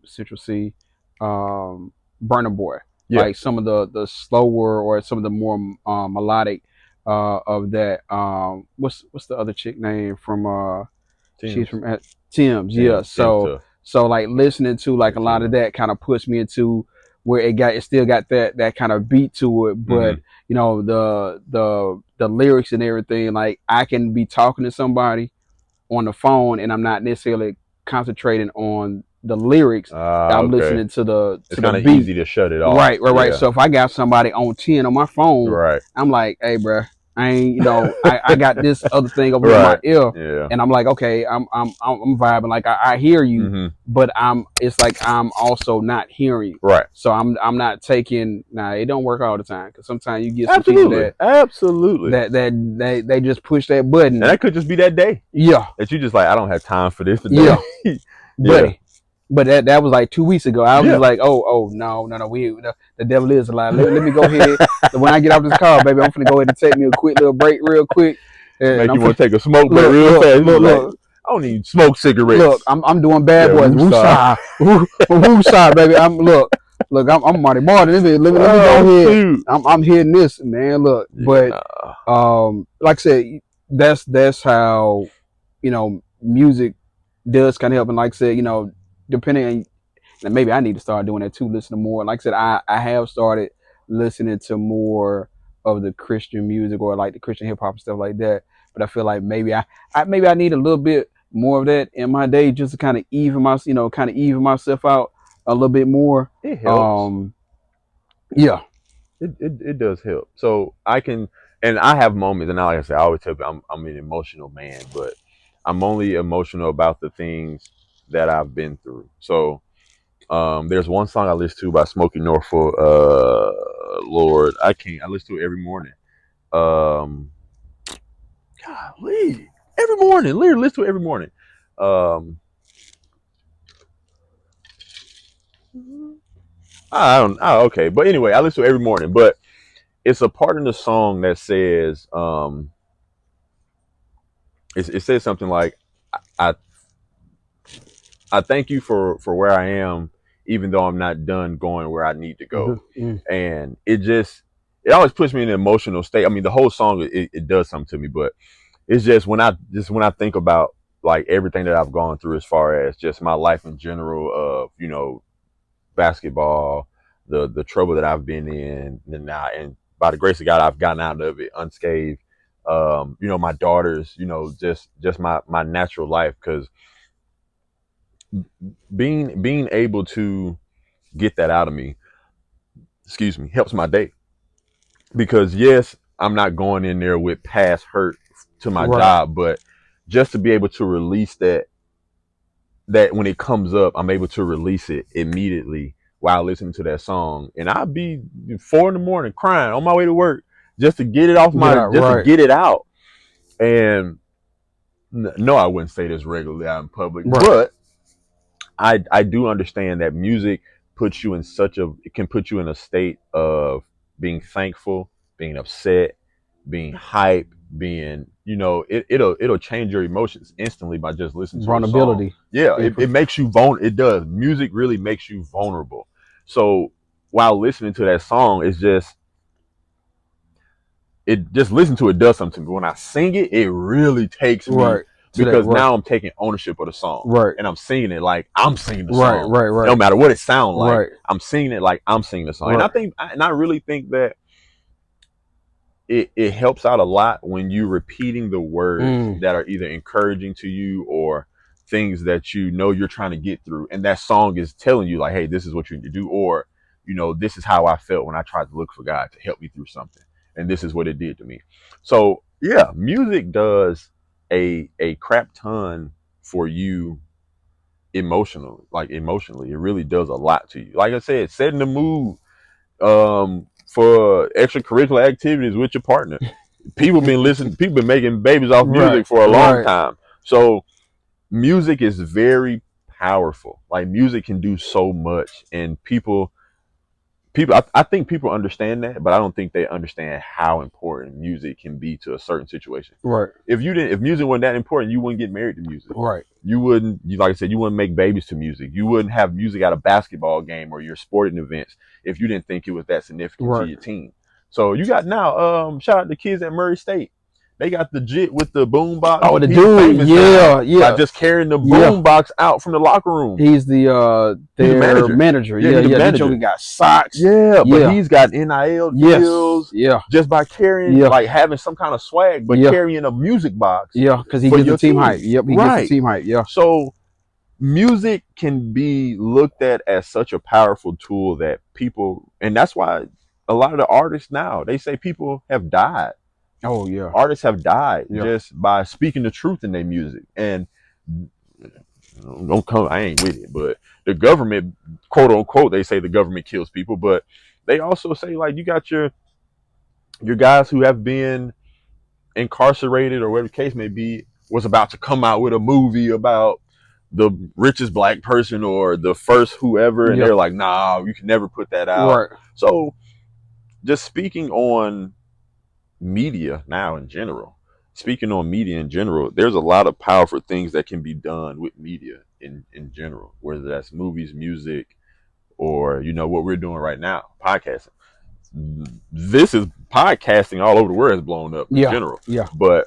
B: Central C, Burna Boy. Like some of the slower or some of the more melodic of that. What's the other chick name from
A: Tim's.
B: She's from Tim's, yeah. So like listening to like a lot of that kind of puts me into where it still got that kind of beat to it, but the lyrics and everything, like I can be talking to somebody on the phone and I'm not necessarily concentrating on the lyrics. I'm listening to the
A: it's kind of easy to shut it off.
B: Right. Yeah. So if I got somebody on 10 on my phone, I'm like, hey, bro, I ain't, I got this other thing over in my ear, and I'm like, okay, I'm vibing, like I hear you, but it's like I'm also not hearing you.
A: Right.
B: So I'm not taking. It don't work all the time, because sometimes you get some people that they just push that button,
A: and that could just be that day.
B: Yeah.
A: That you just like, I don't have time for this today.
B: Yeah. But that was like 2 weeks ago. I was like, oh no, the devil is alive. Let me go ahead. When I get off this call, baby, I'm finna go ahead and take me a quick little break real quick. and
A: Make
B: I'm
A: you want to take a smoke break
B: look,
A: real
B: look,
A: fast. You be
B: look,
A: like,
B: look,
A: I don't even smoke
B: look.
A: cigarettes.
B: I'm doing bad
A: Yeah,
B: boys.
A: woosah.
B: Woosah, baby. I'm Marty Martin. Let me go
A: Oh
B: ahead.
A: shoot.
B: I'm hitting this, man. Look,
A: Yeah,
B: but
A: nah.
B: like I said, that's how music does kind of help. And like I said, depending on, and maybe I need to start doing that too, listening more. Like I said, I have started listening to more of the Christian music or like the Christian hip hop and stuff like that. But I feel like maybe I need a little bit more of that in my day just to kind of even myself out a little bit more.
A: It helps.
B: Um, yeah,
A: It does help. So I can, and I have moments, and like I said, I always tell people I'm an emotional man, but I'm only emotional about the things that I've been through. So there's one song I listen to by Smokey Norfolk. Lord, I listen to it every morning. Um, golly, every morning, literally listen to it every morning. Um, I don't. Oh, okay, but anyway, I listen to it every morning. But it's a part in the song that says, it says something like, I I thank you for where I am, even though I'm not done going where I need to go.
B: mm,
A: And it always puts me in an emotional state. I mean, the whole song it does something to me, but it's just when I think about like everything that I've gone through as far as just my life in general of basketball, the trouble that I've been in, and by the grace of God I've gotten out of it unscathed. My daughters, just my natural life, because being able to get that out of me, excuse me, helps my day. Because yes, I'm not going in there with past hurt to my
B: right,
A: job, but just to be able to release that when it comes up, I'm able to release it immediately while listening to that song. And I'll be 4 in the morning crying on my way to work just to get it
B: yeah,
A: just to
B: right,
A: get it out. And no, I wouldn't say this regularly out in public,
B: right,
A: but I do understand that music it can put you in a state of being thankful, being upset, being hype, being it'll change your emotions instantly by just listening to a song.
B: vulnerability.
A: Yeah,
B: Yeah,
A: it makes you vulnerable. It does. Music really makes you vulnerable. So while listening to that song, it just listen to it does something to me. When I sing it, it really takes me,
B: right. To that,
A: because
B: right,
A: now I'm taking ownership of the song
B: right,
A: and I'm singing it like I'm singing the
B: right,
A: song.
B: right,
A: No
B: right,
A: matter what it sounds like,
B: right,
A: I'm singing it like I'm singing the song. And
B: right.
A: I really think that it helps out a lot when you repeating the words
B: Mm,
A: that are either encouraging to you or things that you're trying to get through, and that song is telling you like, hey, this is what you need to do, or this is how I felt when I tried to look for God to help me through something, and this is what it did to me. So yeah, music does a crap ton for you emotionally. It really does a lot to you. Like I said, setting the mood for extracurricular activities with your partner. People been making babies off
B: right,
A: music for a long
B: right,
A: time. So music is very powerful. Like music can do so much, and I think people understand that, but I don't think they understand how important music can be to a certain situation.
B: right,
A: If music wasn't that important, you wouldn't get married to music.
B: right,
A: Like I said, you wouldn't make babies to music. You wouldn't have music at a basketball game or your sporting events if you didn't think it was that significant to
B: right.
A: your team. So you got now, shout out to kids at Murray State. They got the jit with the boom box.
B: Oh, the
A: He's
B: dude,
A: famous now
B: yeah,
A: by
B: yeah,
A: just carrying the
B: yeah.
A: boom box out from the locker room.
B: He's
A: He's a
B: their
A: manager.
B: manager.
A: Yeah,
B: Yeah,
A: he's a
B: yeah. This joker
A: manager.
B: got socks.
A: Yeah, but
B: Yeah,
A: he's got NIL
B: yes,
A: deals
B: yeah,
A: just by carrying,
B: yeah,
A: like having some kind of swag, but
B: yeah,
A: carrying a music box
B: yeah. Because he
A: for
B: gets the
A: your
B: team hype.
A: team.
B: Yep, he gets the
A: Right.
B: team hype. Yeah,
A: So music can be looked at as such a powerful tool that people, and that's why a lot of the artists now, they say people have died.
B: oh yeah,
A: Artists have died
B: yeah,
A: just by speaking the truth in their music. And don't come, I ain't with it, but the government, quote unquote, they say the government kills people, but they also say like you got your guys who have been incarcerated or whatever the case may be, was about to come out with a movie about the richest black person or the first whoever, and
B: yeah.
A: they're like, nah, you can never put that out.
B: Right.
A: So just speaking on media now in general, speaking on media in general, there's a lot of powerful things that can be done with media in general, whether that's movies, music, or what we're doing right now, podcasting. This is podcasting all over the world has blown up in
B: Yeah,
A: general.
B: yeah,
A: But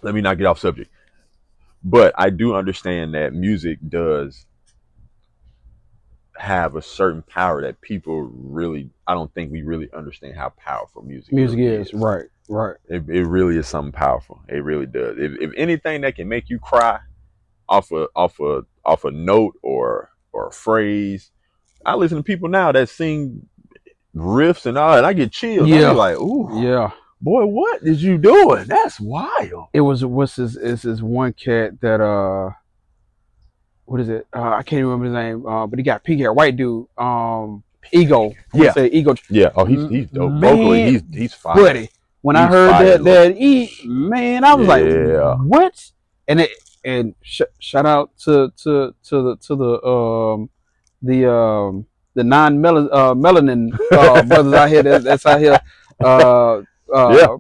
A: let me not get off subject. But I do understand that music does have a certain power that people really, I don't think we really understand how powerful music
B: music
A: really
B: is
A: is.
B: right, right.
A: It really is something powerful. It really does. If anything that can make you cry off a note or a phrase, I listen to people now that sing riffs and all, and I get chills. I be
B: Yeah,
A: like, ooh,
B: yeah.
A: boy, what is you doing? That's wild.
B: It was what's this? Is this one cat that what is it? I can't even remember his name. But he got pink hair, white dude. Ego. I want
A: Yeah,
B: to say Ego.
A: yeah. Oh, he's dope. Vocally,
B: Man,
A: he's fire.
B: buddy. When I
A: He's
B: heard
A: fire.
B: that man, I was like,
A: Yeah.
B: what? And shout out the the non melanin brothers out here. That's out here. Uh,
A: Yeah.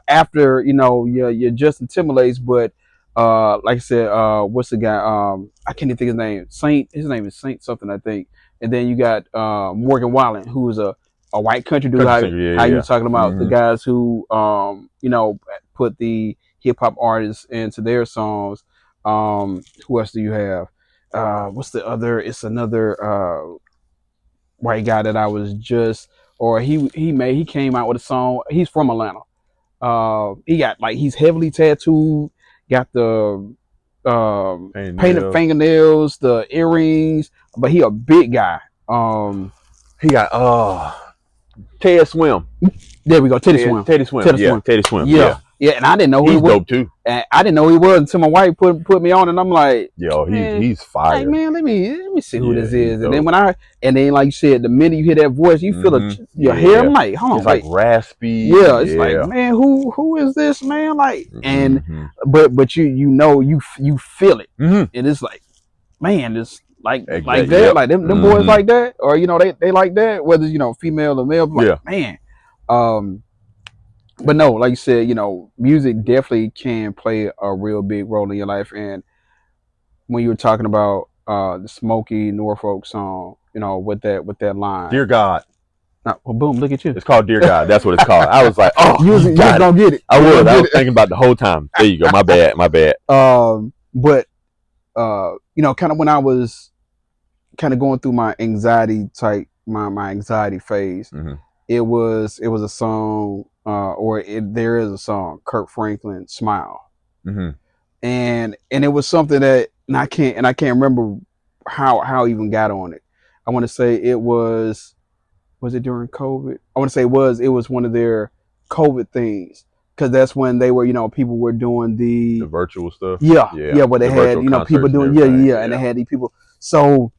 B: After your Justin Timberlake's, but like I said, what's the guy? I can't even think his name. Saint. His name is Saint something, I think. And then you got Morgan Wallen, who's a white country dude.
A: Country singer. Yeah,
B: How you
A: yeah.
B: talking about the guys who put the hip hop artists into their songs. Who else do you have? What's the other? It's another white guy that I was just, or he came out with a song. He's from Atlanta. He got like he's heavily tattooed, got the painted
A: Nails.
B: fingernails, the earrings, but he a big guy.
A: He got Ted Swim.
B: There we go, Teddy Swim.
A: Teddy Swim.
B: Teddy
A: Yeah,
B: Swim.
A: Teddy Swim.
B: Yeah.
A: Yeah.
B: Yeah, and I didn't know who
A: He's
B: he was.
A: dope too.
B: And I didn't know who he was until my wife put me on, and I'm like,
A: Yo,
B: man,
A: he's fire.
B: like, man, let me see who
A: Yeah,
B: this
A: he's
B: is.
A: dope.
B: And then like you said, the minute you hear that voice, you feel your hair. I'm like, hold on,
A: It's like raspy.
B: yeah, it's like, man, who is this man? Like, and but you feel it, and it's like, man, it's like that, like them boys like that, or they like that, whether female or male. Like, man, but no, like you said, music definitely can play a real big role in your life. And when you were talking about the Smokey Norfolk song, with that line,
A: Dear God.
B: well, boom, look at you.
A: It's called Dear God. That's what it's called. I was like, oh,
B: you just don't get it.
A: I was thinking about the whole time. There you go. My bad.
B: But kind of when I was kind of going through my anxiety my anxiety phase, it was a song, there is a song, Kirk Franklin, Smile. And it was something that, and I can't remember how I even got on it. I want to say it was it during COVID? I want to say it was one of their COVID things, because that's when they were, people were doing the
A: virtual stuff.
B: Yeah, where they had people doing and they had these people. So,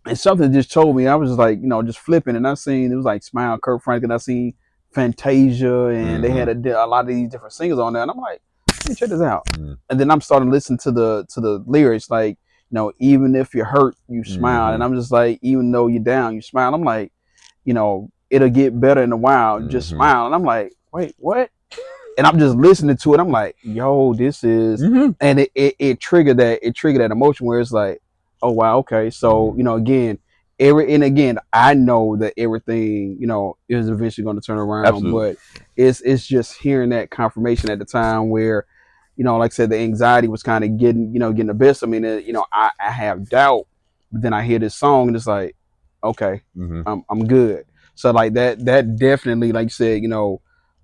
B: and something just told me, I was just like, just flipping, and I seen it was like Smile, Kirk Franklin. I seen Fantasia, and they had a lot of these different singers on there, and I'm like, let me check this out. And then I'm starting to listen to the lyrics, like, even if you're hurt, you smile. And I'm just like, even though you're down, you smile. I'm like, it'll get better in a while. Just smile. And I'm like, wait, what? And I'm just listening to it. I'm like, yo, this is, and it triggered that emotion where it's like, oh wow, okay. So again, I know that everything is eventually going to turn around.
A: Absolutely.
B: But it's just hearing that confirmation at the time where, like I said, the anxiety was kind of getting the best of me. And I have doubt, but then I hear this song and it's like, okay, I'm good. So like that definitely, like you said,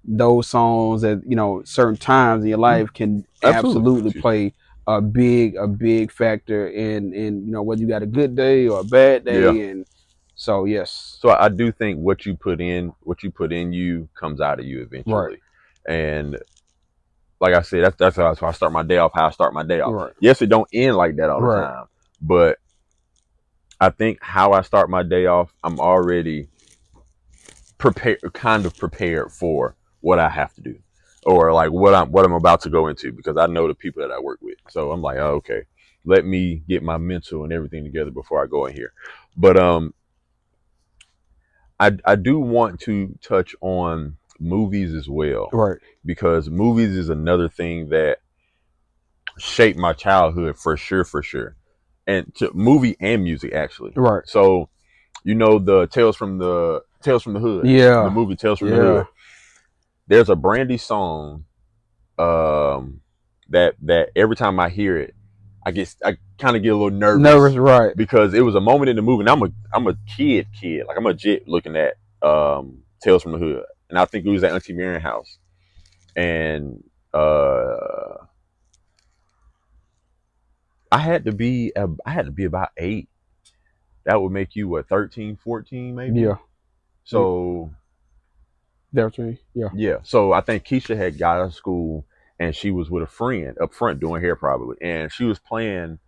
B: those songs at certain times in your life can absolutely play a big factor in whether you got a good day or a bad day. And so yes,
A: so I do think what you put in you comes out of you eventually.
B: Right.
A: And like I said, that's how I start my day off.
B: Right.
A: Yes, it don't end like that all the time, but I think how I start my day off, I'm already prepared for what I have to do, or like what I'm about to go into, because I know the people that I work with. So I'm like, oh, okay, let me get my mental and everything together before I go in here. But I do want to touch on movies as well,
B: Right.
A: because movies is another thing that shaped my childhood for sure, for sure, and to movie and music actually.
B: Right.
A: So you know the Tales from the Hood, the
B: Yeah.
A: movie Tales from the
B: Yeah.
A: Hood. There's a Brandy song that every time I hear it, I kind of get a little
B: Nervous.
A: nervous
B: Right.
A: because it was a moment in the movie, and I'm a kid, like I'm a jit looking at Tales from the Hood, and I think it was at Auntie Marion house, and I had to be about 8. That would make you what, 13, 14 maybe.
B: Yeah.
A: So
B: That's me. Yeah.
A: yeah, so I think Keisha had got out of school and she was with a friend up front doing hair probably, and she was playing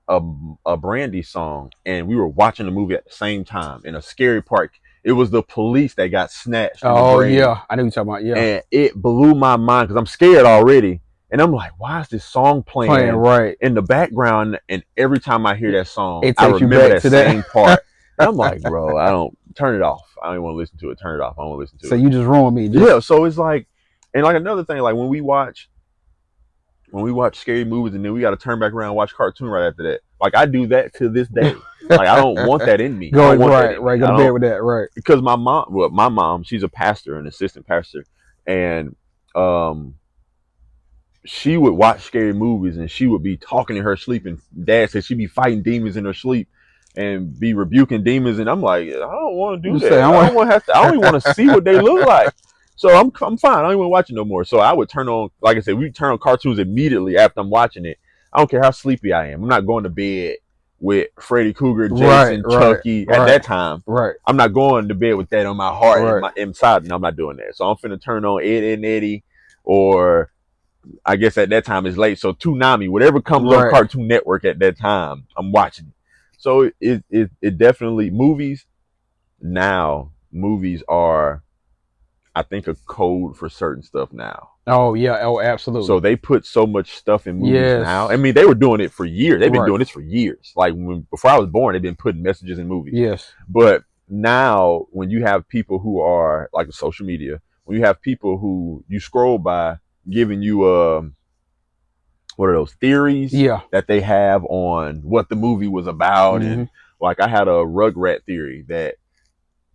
A: a a Brandy song, and we were watching the movie at the same time. In a scary part, it was the police that got snatched in the
B: Oh
A: grave,
B: yeah, I know what you're talking about. Yeah.
A: and it blew my mind because I'm scared already, and I'm like, why is this song
B: Playing
A: playing
B: right.
A: in the background? And every time I hear that song,
B: It
A: I
B: takes you
A: remember
B: back
A: that
B: to that.
A: same part. And I'm like, bro, I don't turn it off. I don't even want to listen to it. Turn it off. I don't want to listen to
B: So
A: it.
B: you just ruined me.
A: Yeah, so it's like, and like another thing, like when we watch scary movies and then we got to turn back around and watch cartoon right after that. Like I do that to this day. Like I don't want that in me. I
B: Go
A: don't want that
B: right,
A: in
B: right.
A: me.
B: Go to bed with that, right?
A: Because my mom, she's a pastor, an assistant pastor, and um, she would watch scary movies and she would be talking in her sleep, and Dad said she'd be fighting demons in her sleep and be rebuking demons, and I'm like, I don't want to do
B: You
A: that.
B: say,
A: I don't want to have to. I only want to see what they look like. So I'm fine. I don't even watch it no more. So I would turn on, like I said, we turn on cartoons immediately after I'm watching it. I don't care how sleepy I am. I'm not going to bed with Freddy Krueger, Jason, Chucky at that time.
B: Right.
A: I'm not going to bed with that on my heart and
B: Right.
A: my inside, and I'm not doing that. So I'm finna turn on Ed, Ed and Eddie, or I guess at that time it's late. So Toonami, whatever comes on
B: Right.
A: Cartoon Network at that time, I'm watching it. So it definitely, movies are, I think, a code for certain stuff now.
B: Oh yeah. Oh, absolutely.
A: So they put so much stuff in movies
B: Yes.
A: now. I mean, they were doing it for years. They've been
B: Right.
A: doing this for years. Like before I was born, they've been putting messages in movies.
B: Yes.
A: But now, when you have people who are like social media, when you have people who you scroll by giving you what are those theories
B: Yeah.
A: that they have on what the movie was about, and like I had a Rugrat theory that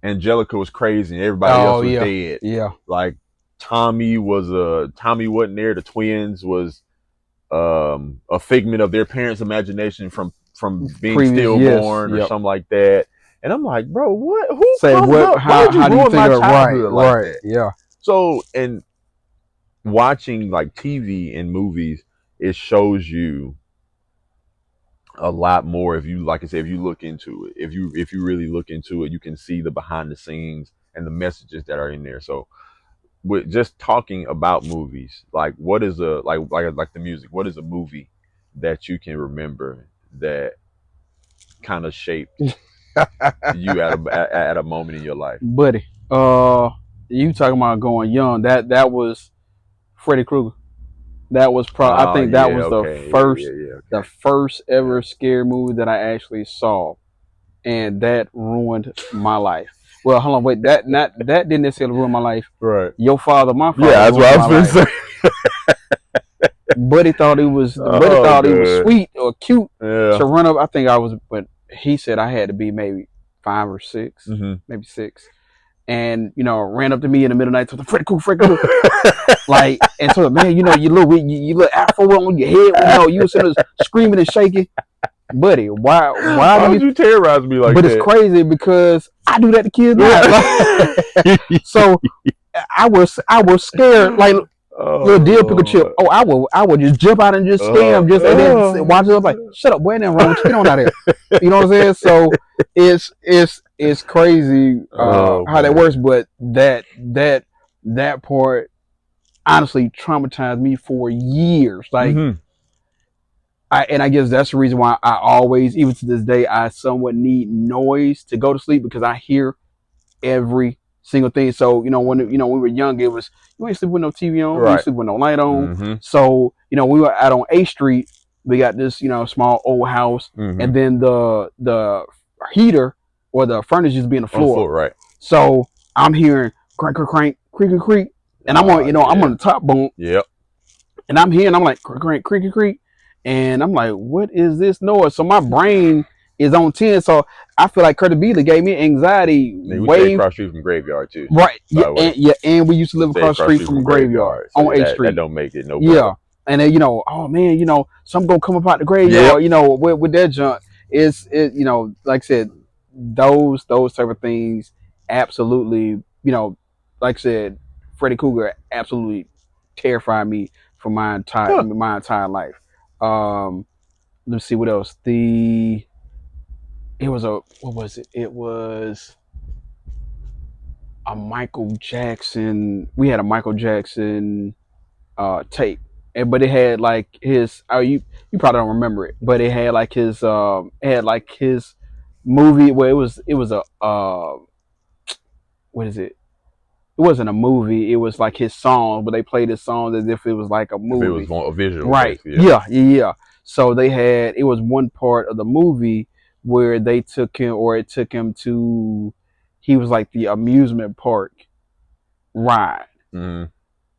A: Angelica was crazy and everybody else was dead.
B: Yeah.
A: Like Tommy wasn't there. The twins was a figment of their parents' imagination from being stillborn or something like that. And I'm like, bro, what? Who
B: say
A: comes
B: what?
A: up?
B: How,
A: Why would you
B: how do you
A: ruin
B: think
A: my
B: of
A: childhood like
B: right?
A: that?
B: Yeah.
A: So, and watching like TV and movies, it shows you a lot more. If you, like I said, if you look into it, if you really look into it, you can see the behind the scenes and the messages that are in there. So with just talking about movies, like what is a like the music, what is a movie that you can remember that kind of shaped you at a moment in your life?
B: Buddy, you talking about going young? That was Freddy Krueger. That was probably. I think that was the first ever scary movie that I actually saw, and that ruined my life. Well, hold on, wait. That didn't necessarily ruin my life.
A: Right.
B: Your father, my father.
A: Yeah, that's what I was going to say.
B: Buddy thought he was sweet or cute to run up. I think I was, but he said I had to be maybe 5 or 6, maybe 6. And ran up to me in the middle of the night, told Freddy Krueger, like, and told man, you look afro on your head, you were sitting there screaming and shaking, buddy. Why
A: would you terrorize me like that?
B: But it's crazy because I do that to kids now. So I was scared, like little deal pickle chip. Oh, I would just jump out and just scare him, just and then watch it up like, shut up, boy, ain't nothing wrong with you, get on out of here. You know what I'm saying? So it's crazy how that works, but that part honestly traumatized me for years. Like, I guess that's the reason why I always, even to this day, I somewhat need noise to go to sleep, because I hear every single thing. So when we were young, it was, you ain't sleep with no TV on, you ain't sleep with no light on. So we were out on A Street. We got this small old house, and then the heater or the furnace used to be in the floor.
A: Right.
B: So I'm hearing crank, crank, crank, creak, and creak. and I'm on, you know, I'm on the top bunk.
A: Yep.
B: And I'm here, and I'm like, creak, creak, creak, and I'm like, what is this noise? So my brain is on 10. So I feel like Curtis Beasley gave me anxiety.
A: And we stay across the street from Graveyard too.
B: Right.
A: By the way.
B: And we used to live across the street from Graveyard
A: so
B: on 8th Street.
A: That don't make it no better.
B: Yeah. And then, you know, oh man, you know, some gonna come up out the graveyard, you know, with that junk. You know, like I said, those type of things absolutely, you know, like I said, Freddy Krueger absolutely terrified me for my entire life. Let's see what else. It was a Michael Jackson. We had a Michael Jackson tape, but it had like his. Oh, you probably don't remember it, but it had like his movie where it was a what is it? It wasn't a movie. It was like his song, but they played his song as if it was like a movie.
A: If it was a visual,
B: right? Yeah. So it was one part of the movie where they took him, or it took him to. He was like the amusement park ride, and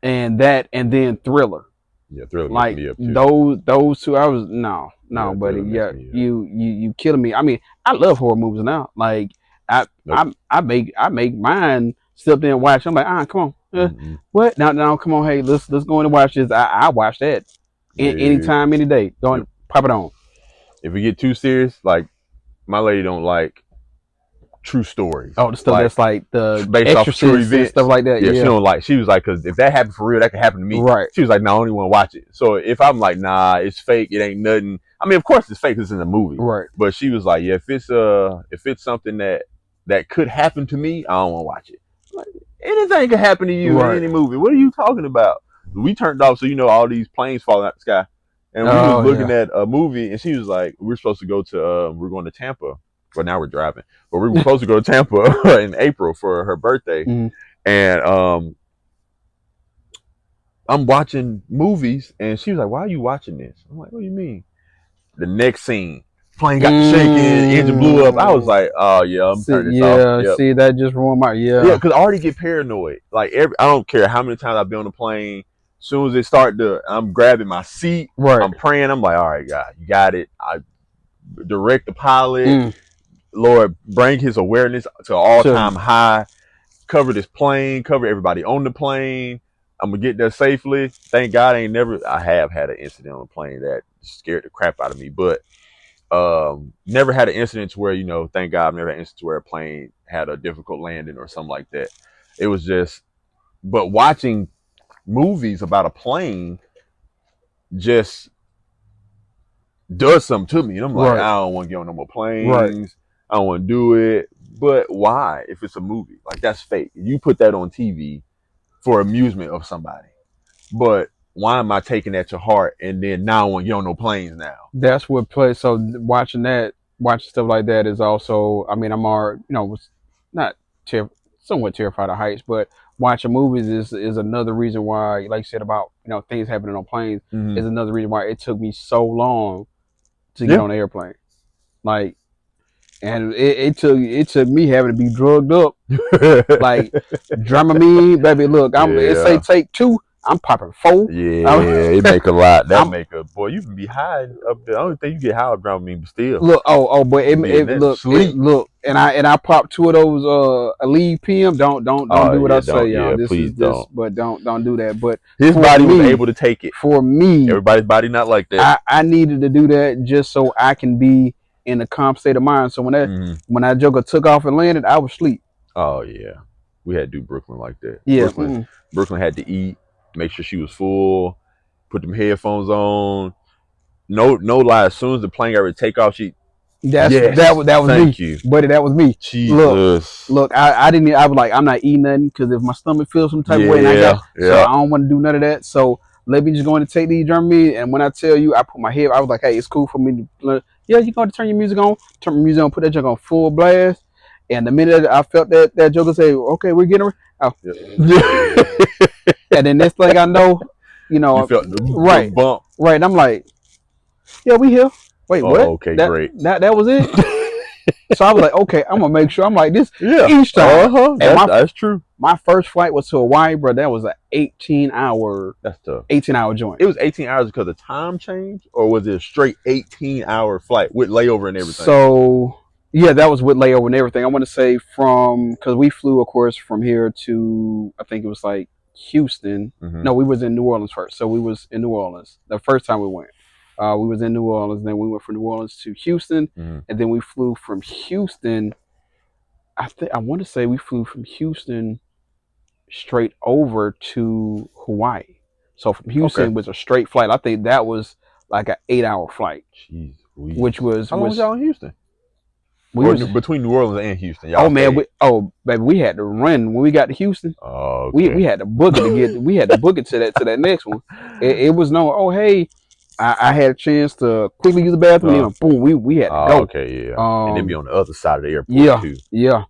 B: then Thriller.
A: Yeah, Thriller.
B: Like
A: me up too.
B: those two, I was no, buddy. Yeah, you killing me. I mean, I love horror movies now. Like I make mine sit there and watch. I'm like, come on, what? Now, come on, hey, let's go in and watch this. I watch that anytime, any day. Go and pop it on.
A: If we get too serious, like my lady don't like true stories.
B: Oh, the stuff like, that's like the
A: based off of true events,
B: stuff like that.
A: Yeah, she don't like. She was like, because if that happened for real, that could happen to me.
B: Right.
A: She was like, no, I don't even want to watch it. So if I'm like, nah, it's fake, it ain't nothing. I mean, of course it's fake because it's in a movie.
B: Right.
A: But she was like, yeah, if it's something that could happen to me, I don't want to watch it. Like, anything could happen to you in any movie. What are you talking about? We turned off, so you know all these planes falling out the sky, and we was looking at a movie, and she was like, we're supposed to go to, we're going to Tampa. But now we're driving. But we were supposed to go to Tampa in April for her birthday. And I'm watching movies, and she was like, why are you watching this? I'm like, what do you mean? The next scene, plane got to shaking, engine blew up. I was like, oh yeah, I'm turning this off.
B: Yeah, see, that just ruined my
A: because I already get paranoid. Like I don't care how many times I've been on the plane. As soon as it start I'm grabbing my seat.
B: Right.
A: I'm praying. I'm like, all right, God, you got it. I direct the pilot. Lord, bring his awareness to all-time high. Cover this plane. Cover everybody on the plane. I'm gonna get there safely. Thank God, I have had an incident on a plane that scared the crap out of me, but never had an incident where, you know, thank God, I've never had an incident where a plane had a difficult landing or something like that. It was just, but watching movies about a plane just does something to me, and I'm like, I don't want to get on no more planes. Right. I don't want to do it. But why? If it's a movie, like, that's fake. You put that on TV for amusement of somebody. But why am I taking that to heart and then now I want to get on no planes now? That's
B: what plays. So watching stuff like that is also, I mean, I'm already, you know, not somewhat terrified of heights, but watching movies is another reason why, like you said about, you know, things happening on planes, is another reason why it took me so long to get on an airplane. Like, and it took me having to be drugged up, like Dramamine, baby. Look, it say take 2, I'm popping 4.
A: Yeah, it make a lot. Boy, you can be high up there. I don't think you get high with Dramamine, but still.
B: Look, but look, and I popped 2 of those Aleve PM. Don't do what I say, y'all.
A: Please don't.
B: But don't do that. But
A: his body was able to take it.
B: For me,
A: everybody's body not like that.
B: I needed to do that just so I can be in a calm state of mind. So when that joker took off and landed, I was asleep.
A: Oh yeah, we had to do Brooklyn like that.
B: Yeah,
A: Brooklyn had to eat, make sure she was full, put them headphones on. No lie. As soon as the plane got ready to take off, that was
B: thank
A: me. You,
B: buddy. That was me.
A: Jesus.
B: Look, I didn't. I was like, I'm not eating nothing because if my stomach feels some type of way, so I don't want to do none of that. So let me just go in and take these Dramamine. And when I tell you, I put my head. I was like, hey, it's cool for me to. Yeah, you're going to turn your music on, put that junk on full blast. And the minute I felt that joker say, okay, we're getting and then next thing I know, you
A: felt the bump.
B: Right. And I'm like, yeah, we here. Wait, what?
A: Okay, great.
B: That was it? So I was like, okay, I'm gonna make sure. I'm like this
A: Yeah.
B: each time. And
A: That's true.
B: my first flight was to Hawaii, bro. That was an 18-hour
A: That's tough.
B: 18-hour joint.
A: It was 18 hours because of time change, or was it a straight 18-hour flight with layover and everything?
B: So yeah, that was with layover and everything. I want to say from because we flew, of course, from here to I think it was like Houston.
A: Mm-hmm.
B: No, we was in New Orleans first. So we was in New Orleans the first time we went. We was in New Orleans, then we went from New Orleans to Houston,
A: Mm-hmm.
B: and then we flew from Houston. I want to say we flew from Houston straight over to Hawaii. So from
A: Okay.
B: Houston was a straight flight. I think that was like an 8-hour flight,
A: Jeez,
B: which was
A: how long was y'all in Houston?
B: we
A: Or
B: was.
A: between New Orleans and Houston,
B: Oh
A: y'all
B: man,
A: stayed.
B: baby, we had to run when we got to Houston.
A: Oh,
B: We
A: okay.
B: had to book it to get. We had to book it to that next one. It was no. Oh hey, I had a chance to quickly use the bathroom. And then boom, we had to go.
A: Okay, yeah. And then be on the other side of the airport
B: Yeah,
A: too.
B: yeah.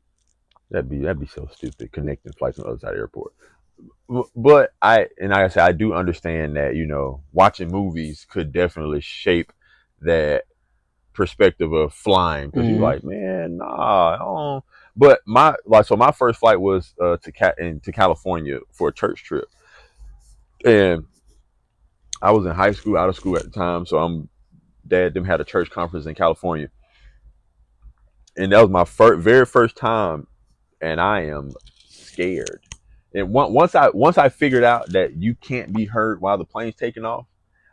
A: That'd be so stupid connecting flights on the other side of the airport. But like I said, I do understand that watching movies could definitely shape that perspective of flying because you're
B: Mm-hmm.
A: like, man, nah. I don't. But my first flight was to California for a church trip, and I was in high school, out of school at the time, so dad them had a church conference in California, and that was my very first time, and I am scared. And once I figured out that you can't be heard while the plane's taking off,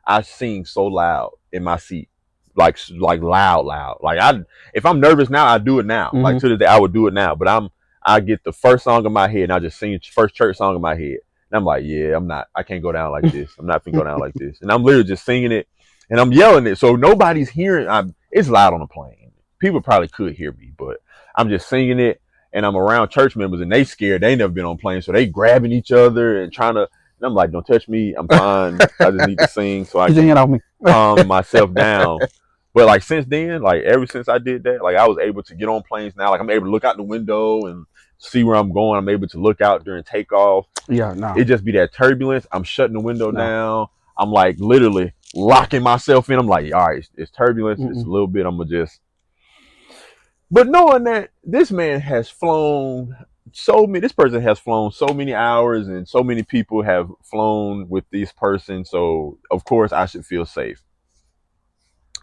A: I sing so loud in my seat, like loud, loud. Like if I'm nervous now, I do it now. Like
B: Mm-hmm.
A: to the day, I would do it now. But I get the first song in my head, and I just sing first church song in my head, and I'm like, yeah, I can't go down like this. I'm not gonna go down like this, and I'm literally just singing it, and I'm yelling it, so nobody's hearing. It's loud on the plane. People probably could hear me, but I'm just singing it, and I'm around church members, and they scared. They never been on planes, so they grabbing each other and trying to. And I'm like, don't touch me. I'm fine. I just need to sing so I
B: Get your
A: can
B: hand off me.
A: calm myself down. But like since then, like ever since I did that, like I was able to get on planes now. Like I'm able to look out the window and see where I'm going. I'm able to look out during takeoff.
B: Yeah, no,
A: It just be that turbulence. I'm shutting the window
B: no.
A: down. I'm like literally locking myself in. I'm like, all right, it's turbulence. It's
B: Mm-mm.
A: a little bit. I'm gonna just. But knowing that this man has flown this person has flown so many hours, and so many people have flown with this person. So of course I should feel safe.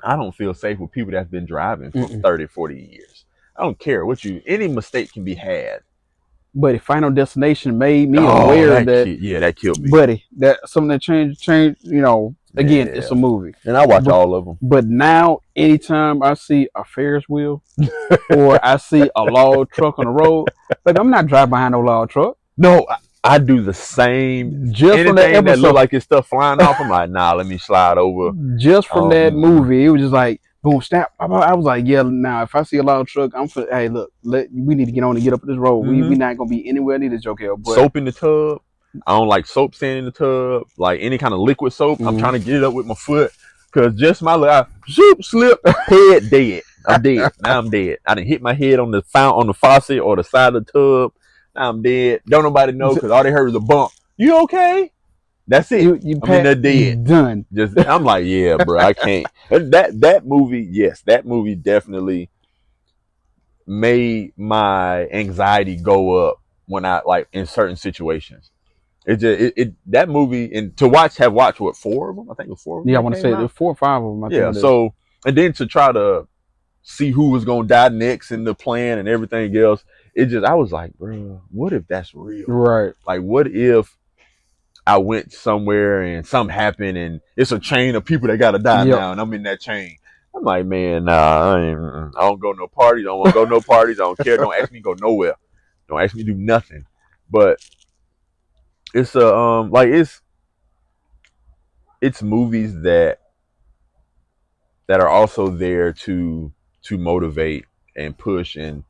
A: I don't feel safe with people that's been driving for
B: Mm-mm.
A: 30, 40 years. I don't care any mistake can be had.
B: But Final Destination made me
A: Oh,
B: aware that,
A: that killed me.
B: buddy, that something that changed. Again, it's
A: Yeah.
B: a movie.
A: And I watch
B: But,
A: all of them.
B: but now, anytime I see a Ferris wheel or I see a log truck on the road, like I'm not driving behind no log truck.
A: No, I do the same.
B: Just from that
A: Anything that look
B: episode,
A: like it's stuff flying off, I'm like, nah, let me slide over.
B: just from that
A: Mm-mm.
B: movie, it was just like boom, snap. I was like, yeah. Now, if I see a log truck, hey, look, we need to get on and get up this road. We not gonna be anywhere near this joke here. But
A: Soap in the tub. I don't like soap standing in the tub. Like any kind of liquid soap. I'm trying to get it up with my foot. Cause just my little slip, head dead. I'm dead. Now I'm dead. I didn't hit my head on the faucet or the side of the tub. Now I'm dead. Don't nobody know because all they heard was a bump. You okay? That's it. I'm in there dead.
B: Done.
A: I'm like, yeah, bro, I can't. That movie, yes, that movie definitely made my anxiety go up when I like in certain situations. That movie and have watched what, four of them? I think it was four of them.
B: Yeah, I
A: That
B: want to
A: came
B: say
A: out.
B: there's 4 or 5 of them. I think
A: Yeah.
B: it is.
A: So and then to try to see who was gonna die next in the plan and everything else, I was like, bro, what if that's real?
B: Right.
A: Like, what if I went somewhere and something happened and it's a chain of people that gotta die now and I'm in that chain. I'm like, man, nah, I don't go no parties. I don't want to go no parties. I don't care. Don't ask me to go nowhere. Don't ask me to do nothing. But it's it's movies that are also there to motivate and push and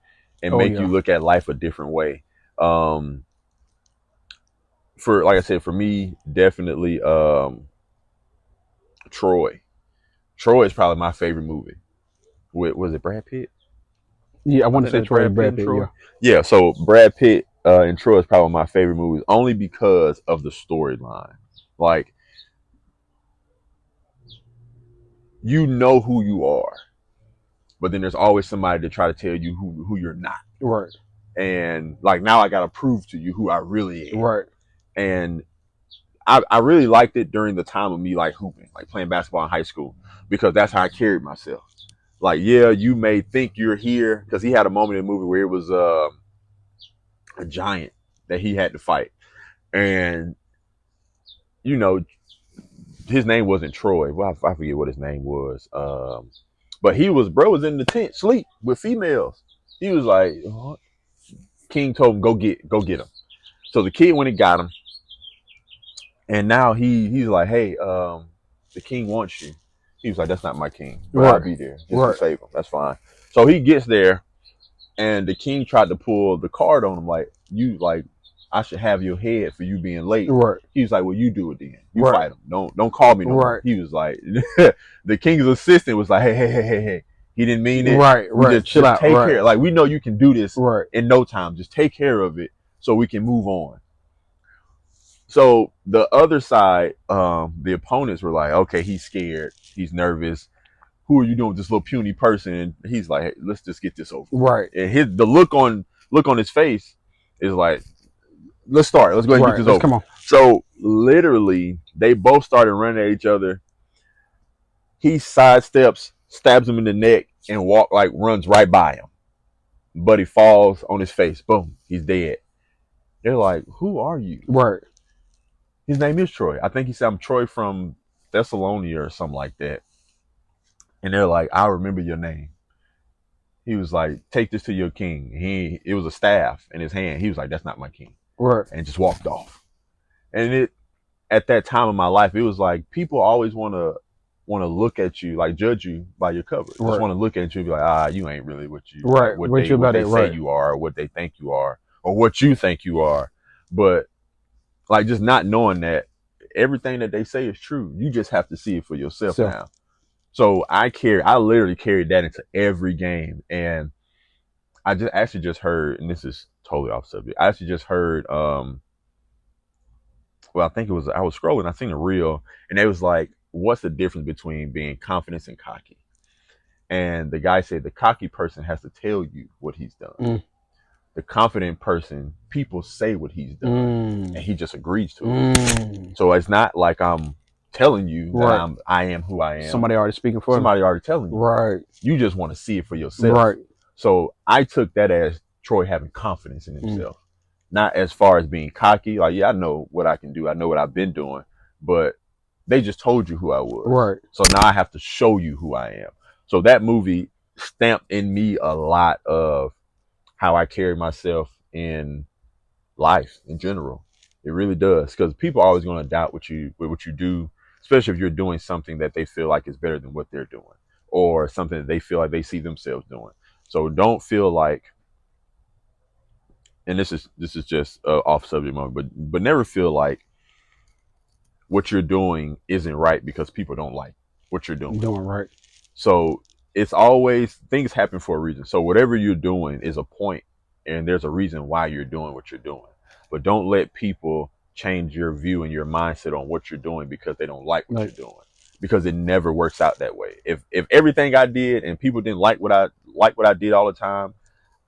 B: Oh
A: make you
B: yeah.
A: look at life a different way. Um, for like I said, for me, definitely Troy. Troy is probably my favorite movie. Was it Brad Pitt?
B: Yeah, I
A: I
B: want to
A: think
B: say
A: that's
B: Troy and
A: Brad Pitt
B: Brad
A: and
B: Pitt.
A: Troy.
B: Yeah.
A: Yeah, so Brad Pitt and Troy is probably my favorite movies, only because of the storyline. Like, you know who you are. but then there's always somebody to try to tell you who you're not.
B: Right.
A: And like now I gotta prove to you who I really am.
B: Right.
A: And I really liked it during the time of me like hooping, like playing basketball in high school, because that's how I carried myself. Like, yeah, you may think you're here, because he had a moment in the movie where it was a giant that he had to fight, and you know his name wasn't Troy. Well, I forget what his name was. But he was was in the tent sleep with females. He was like, King told him go get him. So the kid went and got him, and now he's like, hey, the king wants you. He was like, that's not my king, but I'll
B: Right.
A: be there just
B: Right.
A: to save him. That's fine. So he gets there, and the king tried to pull the card on him, like I should have your head for you being late.
B: Right.
A: He was like, well, you do it then. You
B: Right.
A: fight him. Don't call me no more.
B: Right.
A: He was like, the king's assistant was like, hey. He didn't mean it.
B: Right.
A: We
B: Right. Chill
A: just
B: out.
A: take
B: Right.
A: care. Like, we know you can do this
B: Right.
A: in no time. Just take care of it so we can move on. So the other side, the opponents were like, okay, he's scared. He's nervous. Who are you doing with this little puny person? And he's like, hey, let's just get this over with.
B: Right.
A: And the look on his face is like, let's start. Let's go ahead and get this over.
B: Come on.
A: So literally, they both started running at each other. He sidesteps, stabs him in the neck, and runs right by him. But he falls on his face. Boom, he's dead. They're like, who are you?
B: Right.
A: His name is Troy. I think he said, I'm Troy from Thessalonica or something like that. And they're like, I remember your name. He was like, take this to your king. It was a staff in his hand. He was like, that's not my king.
B: Right.
A: And just walked off. And at that time of my life, it was like people always want to look at you, like judge you by your cover. Just want to look at you and be like, you ain't really what you what they say you are, or what they think you are, or what you think you are. But like just not knowing that everything that they say is true. You just have to see it for yourself now. So I literally carried that into every game. And I just heard, and this is totally off subject. I actually just heard I think it was, I was scrolling, I seen a reel, and it was like, what's the difference between being confident and cocky? And the guy said the cocky person has to tell you what he's done. The confident person, people say what he's done, and he just agrees to it. So it's not like I'm telling you that I am who I am.
B: Somebody already speaking for
A: Somebody already telling you.
B: Right.
A: You just want to see it for yourself.
B: Right.
A: So I took that as Troy having confidence in himself. Not as far as being cocky. Like, yeah, I know what I can do. I know what I've been doing. But they just told you who I was.
B: Right.
A: So now I have to show you who I am. So that movie stamped in me a lot of how I carry myself in life in general. It really does. Because people are always going to doubt what you do, especially if you're doing something that they feel like is better than what they're doing, or something that they feel like they see themselves doing. So don't feel like, and this is just off subject moment, but never feel like what you're doing isn't right because people don't like what you're doing.
B: Right.
A: So it's always, things happen for a reason. So whatever you're doing is a point, and there's a reason why you're doing what you're doing. But don't let people change your view and your mindset on what you're doing because they don't like what you're doing. Because it never works out that way. If everything I did and people didn't like what I did all the time,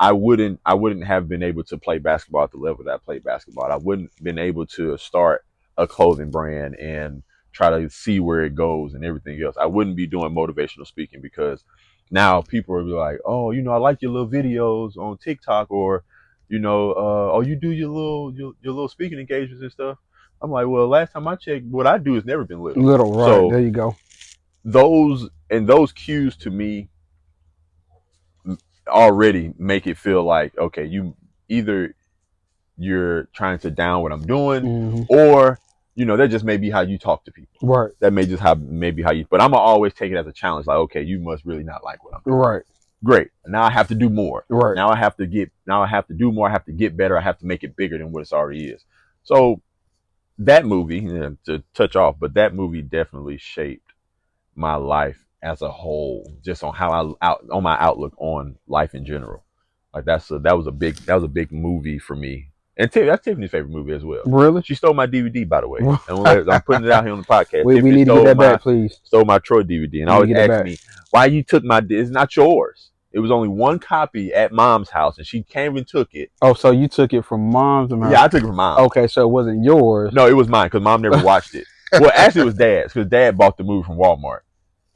A: I wouldn't have been able to play basketball at the level that I played basketball. I wouldn't have been able to start a clothing brand and try to see where it goes and everything else. I wouldn't be doing motivational speaking, because now people will be like, oh, I like your little videos on TikTok, or, oh, you do your little speaking engagements and stuff. I'm like, well, last time I checked, what I do has never been little.
B: Right. So there you go.
A: Those cues to me already make it feel like, okay, you're trying to down what I'm doing, or that just may be how you talk to people.
B: Right.
A: That may just maybe how you. But I'm gonna always take it as a challenge. Like, okay, you must really not like what I'm doing.
B: Right.
A: Great. Now I have to do more.
B: Right.
A: Now I have to do more. I have to get better. I have to make it bigger than what it already is. So that movie, to touch off, but that movie definitely shaped my life as a whole, just on how on my outlook on life in general. Like that was a big movie for me And that's Tiffany's favorite movie as well.
B: Really?
A: She stole my DVD, by the way. And I'm putting it out here on the podcast.
B: we
A: Tiffany
B: need to get that back, please.
A: stole my Troy DVD, and
B: We need to
A: always
B: get that
A: asked
B: back.
A: me why you took my. It's not yours. It was only one copy at mom's house, and she came and took it.
B: Oh, so you took it from mom's house?
A: Yeah, I took it from mom.
B: Okay, so it wasn't yours.
A: No, it was mine because mom never watched it. Well, actually, it was dad's because dad bought the movie from Walmart,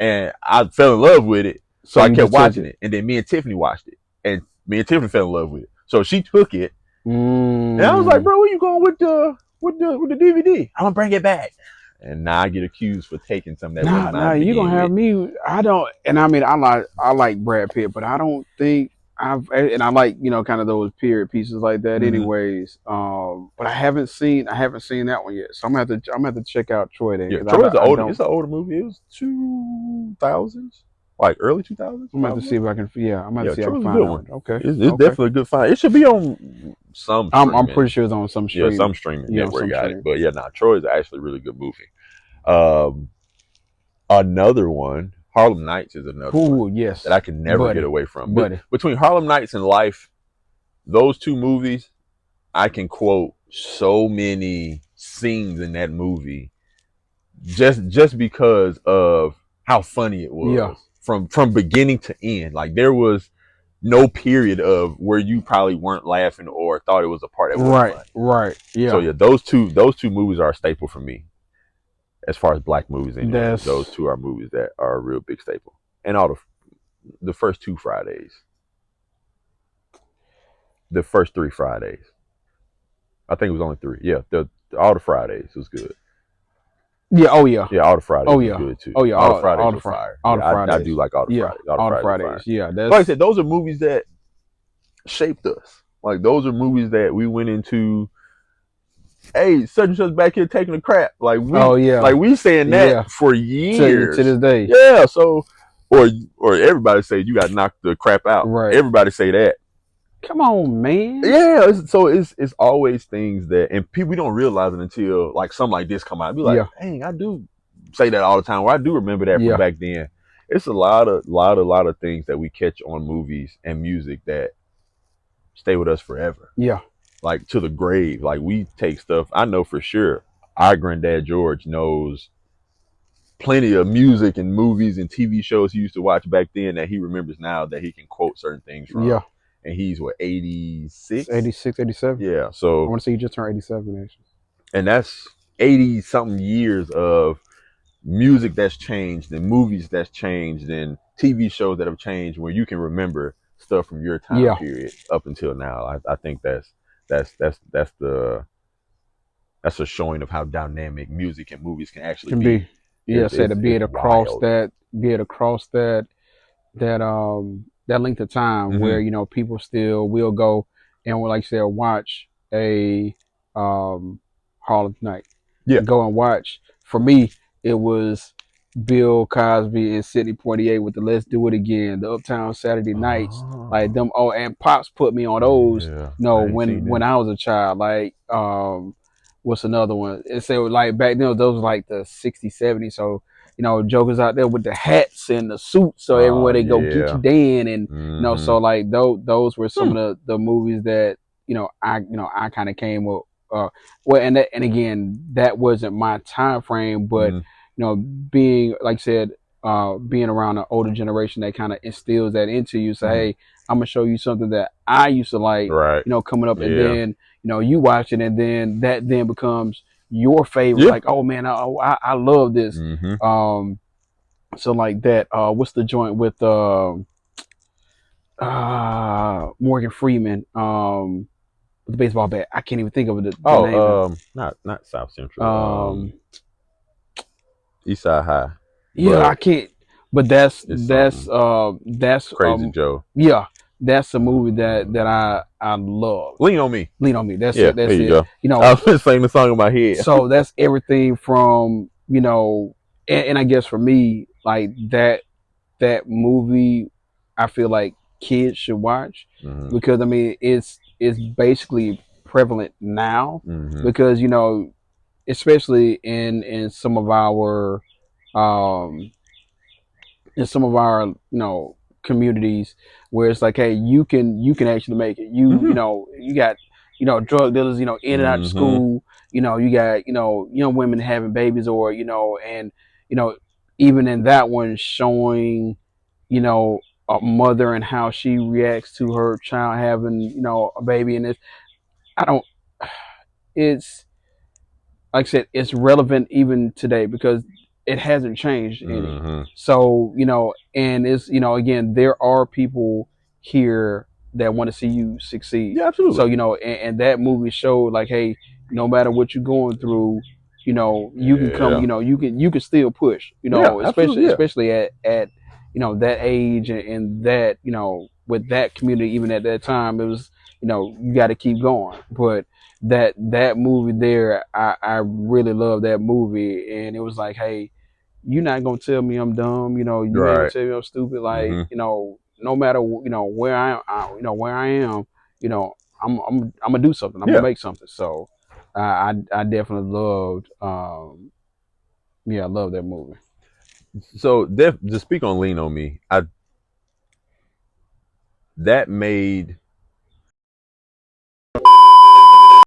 A: and I fell in love with it, so I kept watching it. And then me and Tiffany watched it, and me and Tiffany fell in love with it. So she took it, and I was like, "Bro, where you going with the DVD? I'm gonna bring it back." And now I get accused for taking something that wasn't mine.
B: Nah, you gonna have me. I don't, and I mean, I like Brad Pitt, but I don't think and I like kind of those period pieces like that, anyways. But I haven't seen that one yet, so I'm gonna have to check out Troy then.
A: Yeah, Troy's it's an older movie. It was 2000s, like early 2000s.
B: I'm gonna have to see if I can. Yeah, I'm gonna see if I can find that one. Okay,
A: it's definitely a good find. It should be on some.
B: I'm pretty sure it's on some streaming.
A: Yeah, some streaming network got it. But yeah, Troy's actually a really good movie. Another one, Harlem Nights is another one
B: yes,
A: that I can never get away from.
B: Buddy.
A: Between Harlem Nights and Life, those two movies, I can quote so many scenes in that movie just because of how funny it was. From beginning to end. Like there was no period of where you probably weren't laughing or thought it was a part that wasn't funny.
B: Right. Yeah.
A: So yeah, those two movies are a staple for me. As far as black movies, anyway, those two are movies that are a real big staple. And all the first two Fridays, the first three Fridays, I think it was only three. Yeah, all the Fridays was good.
B: Yeah. Oh yeah.
A: Yeah, all the Fridays was good too.
B: Oh yeah.
A: All the Fridays were fire.
B: All the Fridays.
A: I do like all the Fridays.
B: All the Fridays. Yeah.
A: Like I said, those are movies that shaped us. Like those are movies that we went into. Hey, such and such back here taking a crap. Like we saying that for years
B: to this day.
A: Yeah, so or everybody say you got knocked the crap out.
B: Right.
A: Everybody say that.
B: Come on, man.
A: Yeah, so it's always things that, and people, we don't realize it until like something like this come out. Be like, dang, I do say that all the time. Or I do remember that from back then. It's a lot of things that we catch on movies and music that stay with us forever.
B: Yeah.
A: Like to the grave. Like we take stuff. I know for sure our granddad George knows plenty of music and movies and TV shows he used to watch back then that he remembers now that he can quote certain things from.
B: Yeah.
A: And he's what, 86?
B: 86, 87?
A: Yeah. So
B: I want to say you just turned 87 actually.
A: And that's 80 something years of music that's changed and movies that's changed and TV shows that have changed where you can remember stuff from your time period up until now. I think that's a showing of how dynamic music and movies can actually be.
B: Yeah, to be it across that length of time where people still will go and will, like I said, watch a Harlem Night.
A: Yeah,
B: go and watch. For me, it was Bill Cosby and Sidney Poitier with the Let's Do It Again, the Uptown Saturday Nights, like them. Oh, and Pops put me on those.
A: Yeah,
B: when I was a child, like what's another one? It said like back then those was like the 60s, 70s. So jokers out there with the hats and the suits, so everywhere they go, get you Dan, and so like those were some of the movies that I kind of came with. Well, and again, that wasn't my time frame, but being, like I said, being around an older generation that kind of instills that into you. So hey, I'm gonna show you something that I used to like, coming up, and then you watch it, and then that then becomes your favorite. Like, oh man, I love this. So like that. What's the joint with Morgan Freeman? The baseball bat. I can't even think of the name.
A: Not South Central. Eastside High.
B: Yeah, I can't. But that's
A: Crazy Joe.
B: Yeah, that's a movie that I love.
A: Lean on Me.
B: Lean on Me. That's
A: it.
B: That's
A: there you
B: it.
A: Go. I was playing the song in my head.
B: So that's everything from and I guess for me, like that movie, I feel like kids should watch because I mean it's basically prevalent now because especially in some of our communities where it's like, hey, you can actually make it. You got drug dealers, in and out of
A: Mm-hmm.
B: school. You got, young women having babies, or, and, you know, even in that one showing, you know, a mother and how she reacts to her child having, a baby. And I don't, it's, like I said, it's relevant even today because it hasn't changed any.
A: Mm-hmm.
B: So, and it's, again, there are people here that want to see you succeed.
A: Yeah,
B: So,
A: absolutely.
B: and that movie showed like, hey, no matter what you're going through, you can come,
A: Yeah.
B: you can still push,
A: Yeah,
B: especially,
A: absolutely. Yeah.
B: at, that age, and that, with that community, even at that time, it was, you got to keep going. But that movie there, I really love that movie, and it was like, hey, you're not gonna tell me I'm dumb, you ain't gonna
A: Right.
B: tell me I'm stupid, like,
A: Mm-hmm.
B: no matter where where I am, you know I'm gonna do something, I'm gonna
A: Yeah.
B: make something. So I definitely loved, yeah, I love that movie.
A: So to speak on Lean on Me, I that made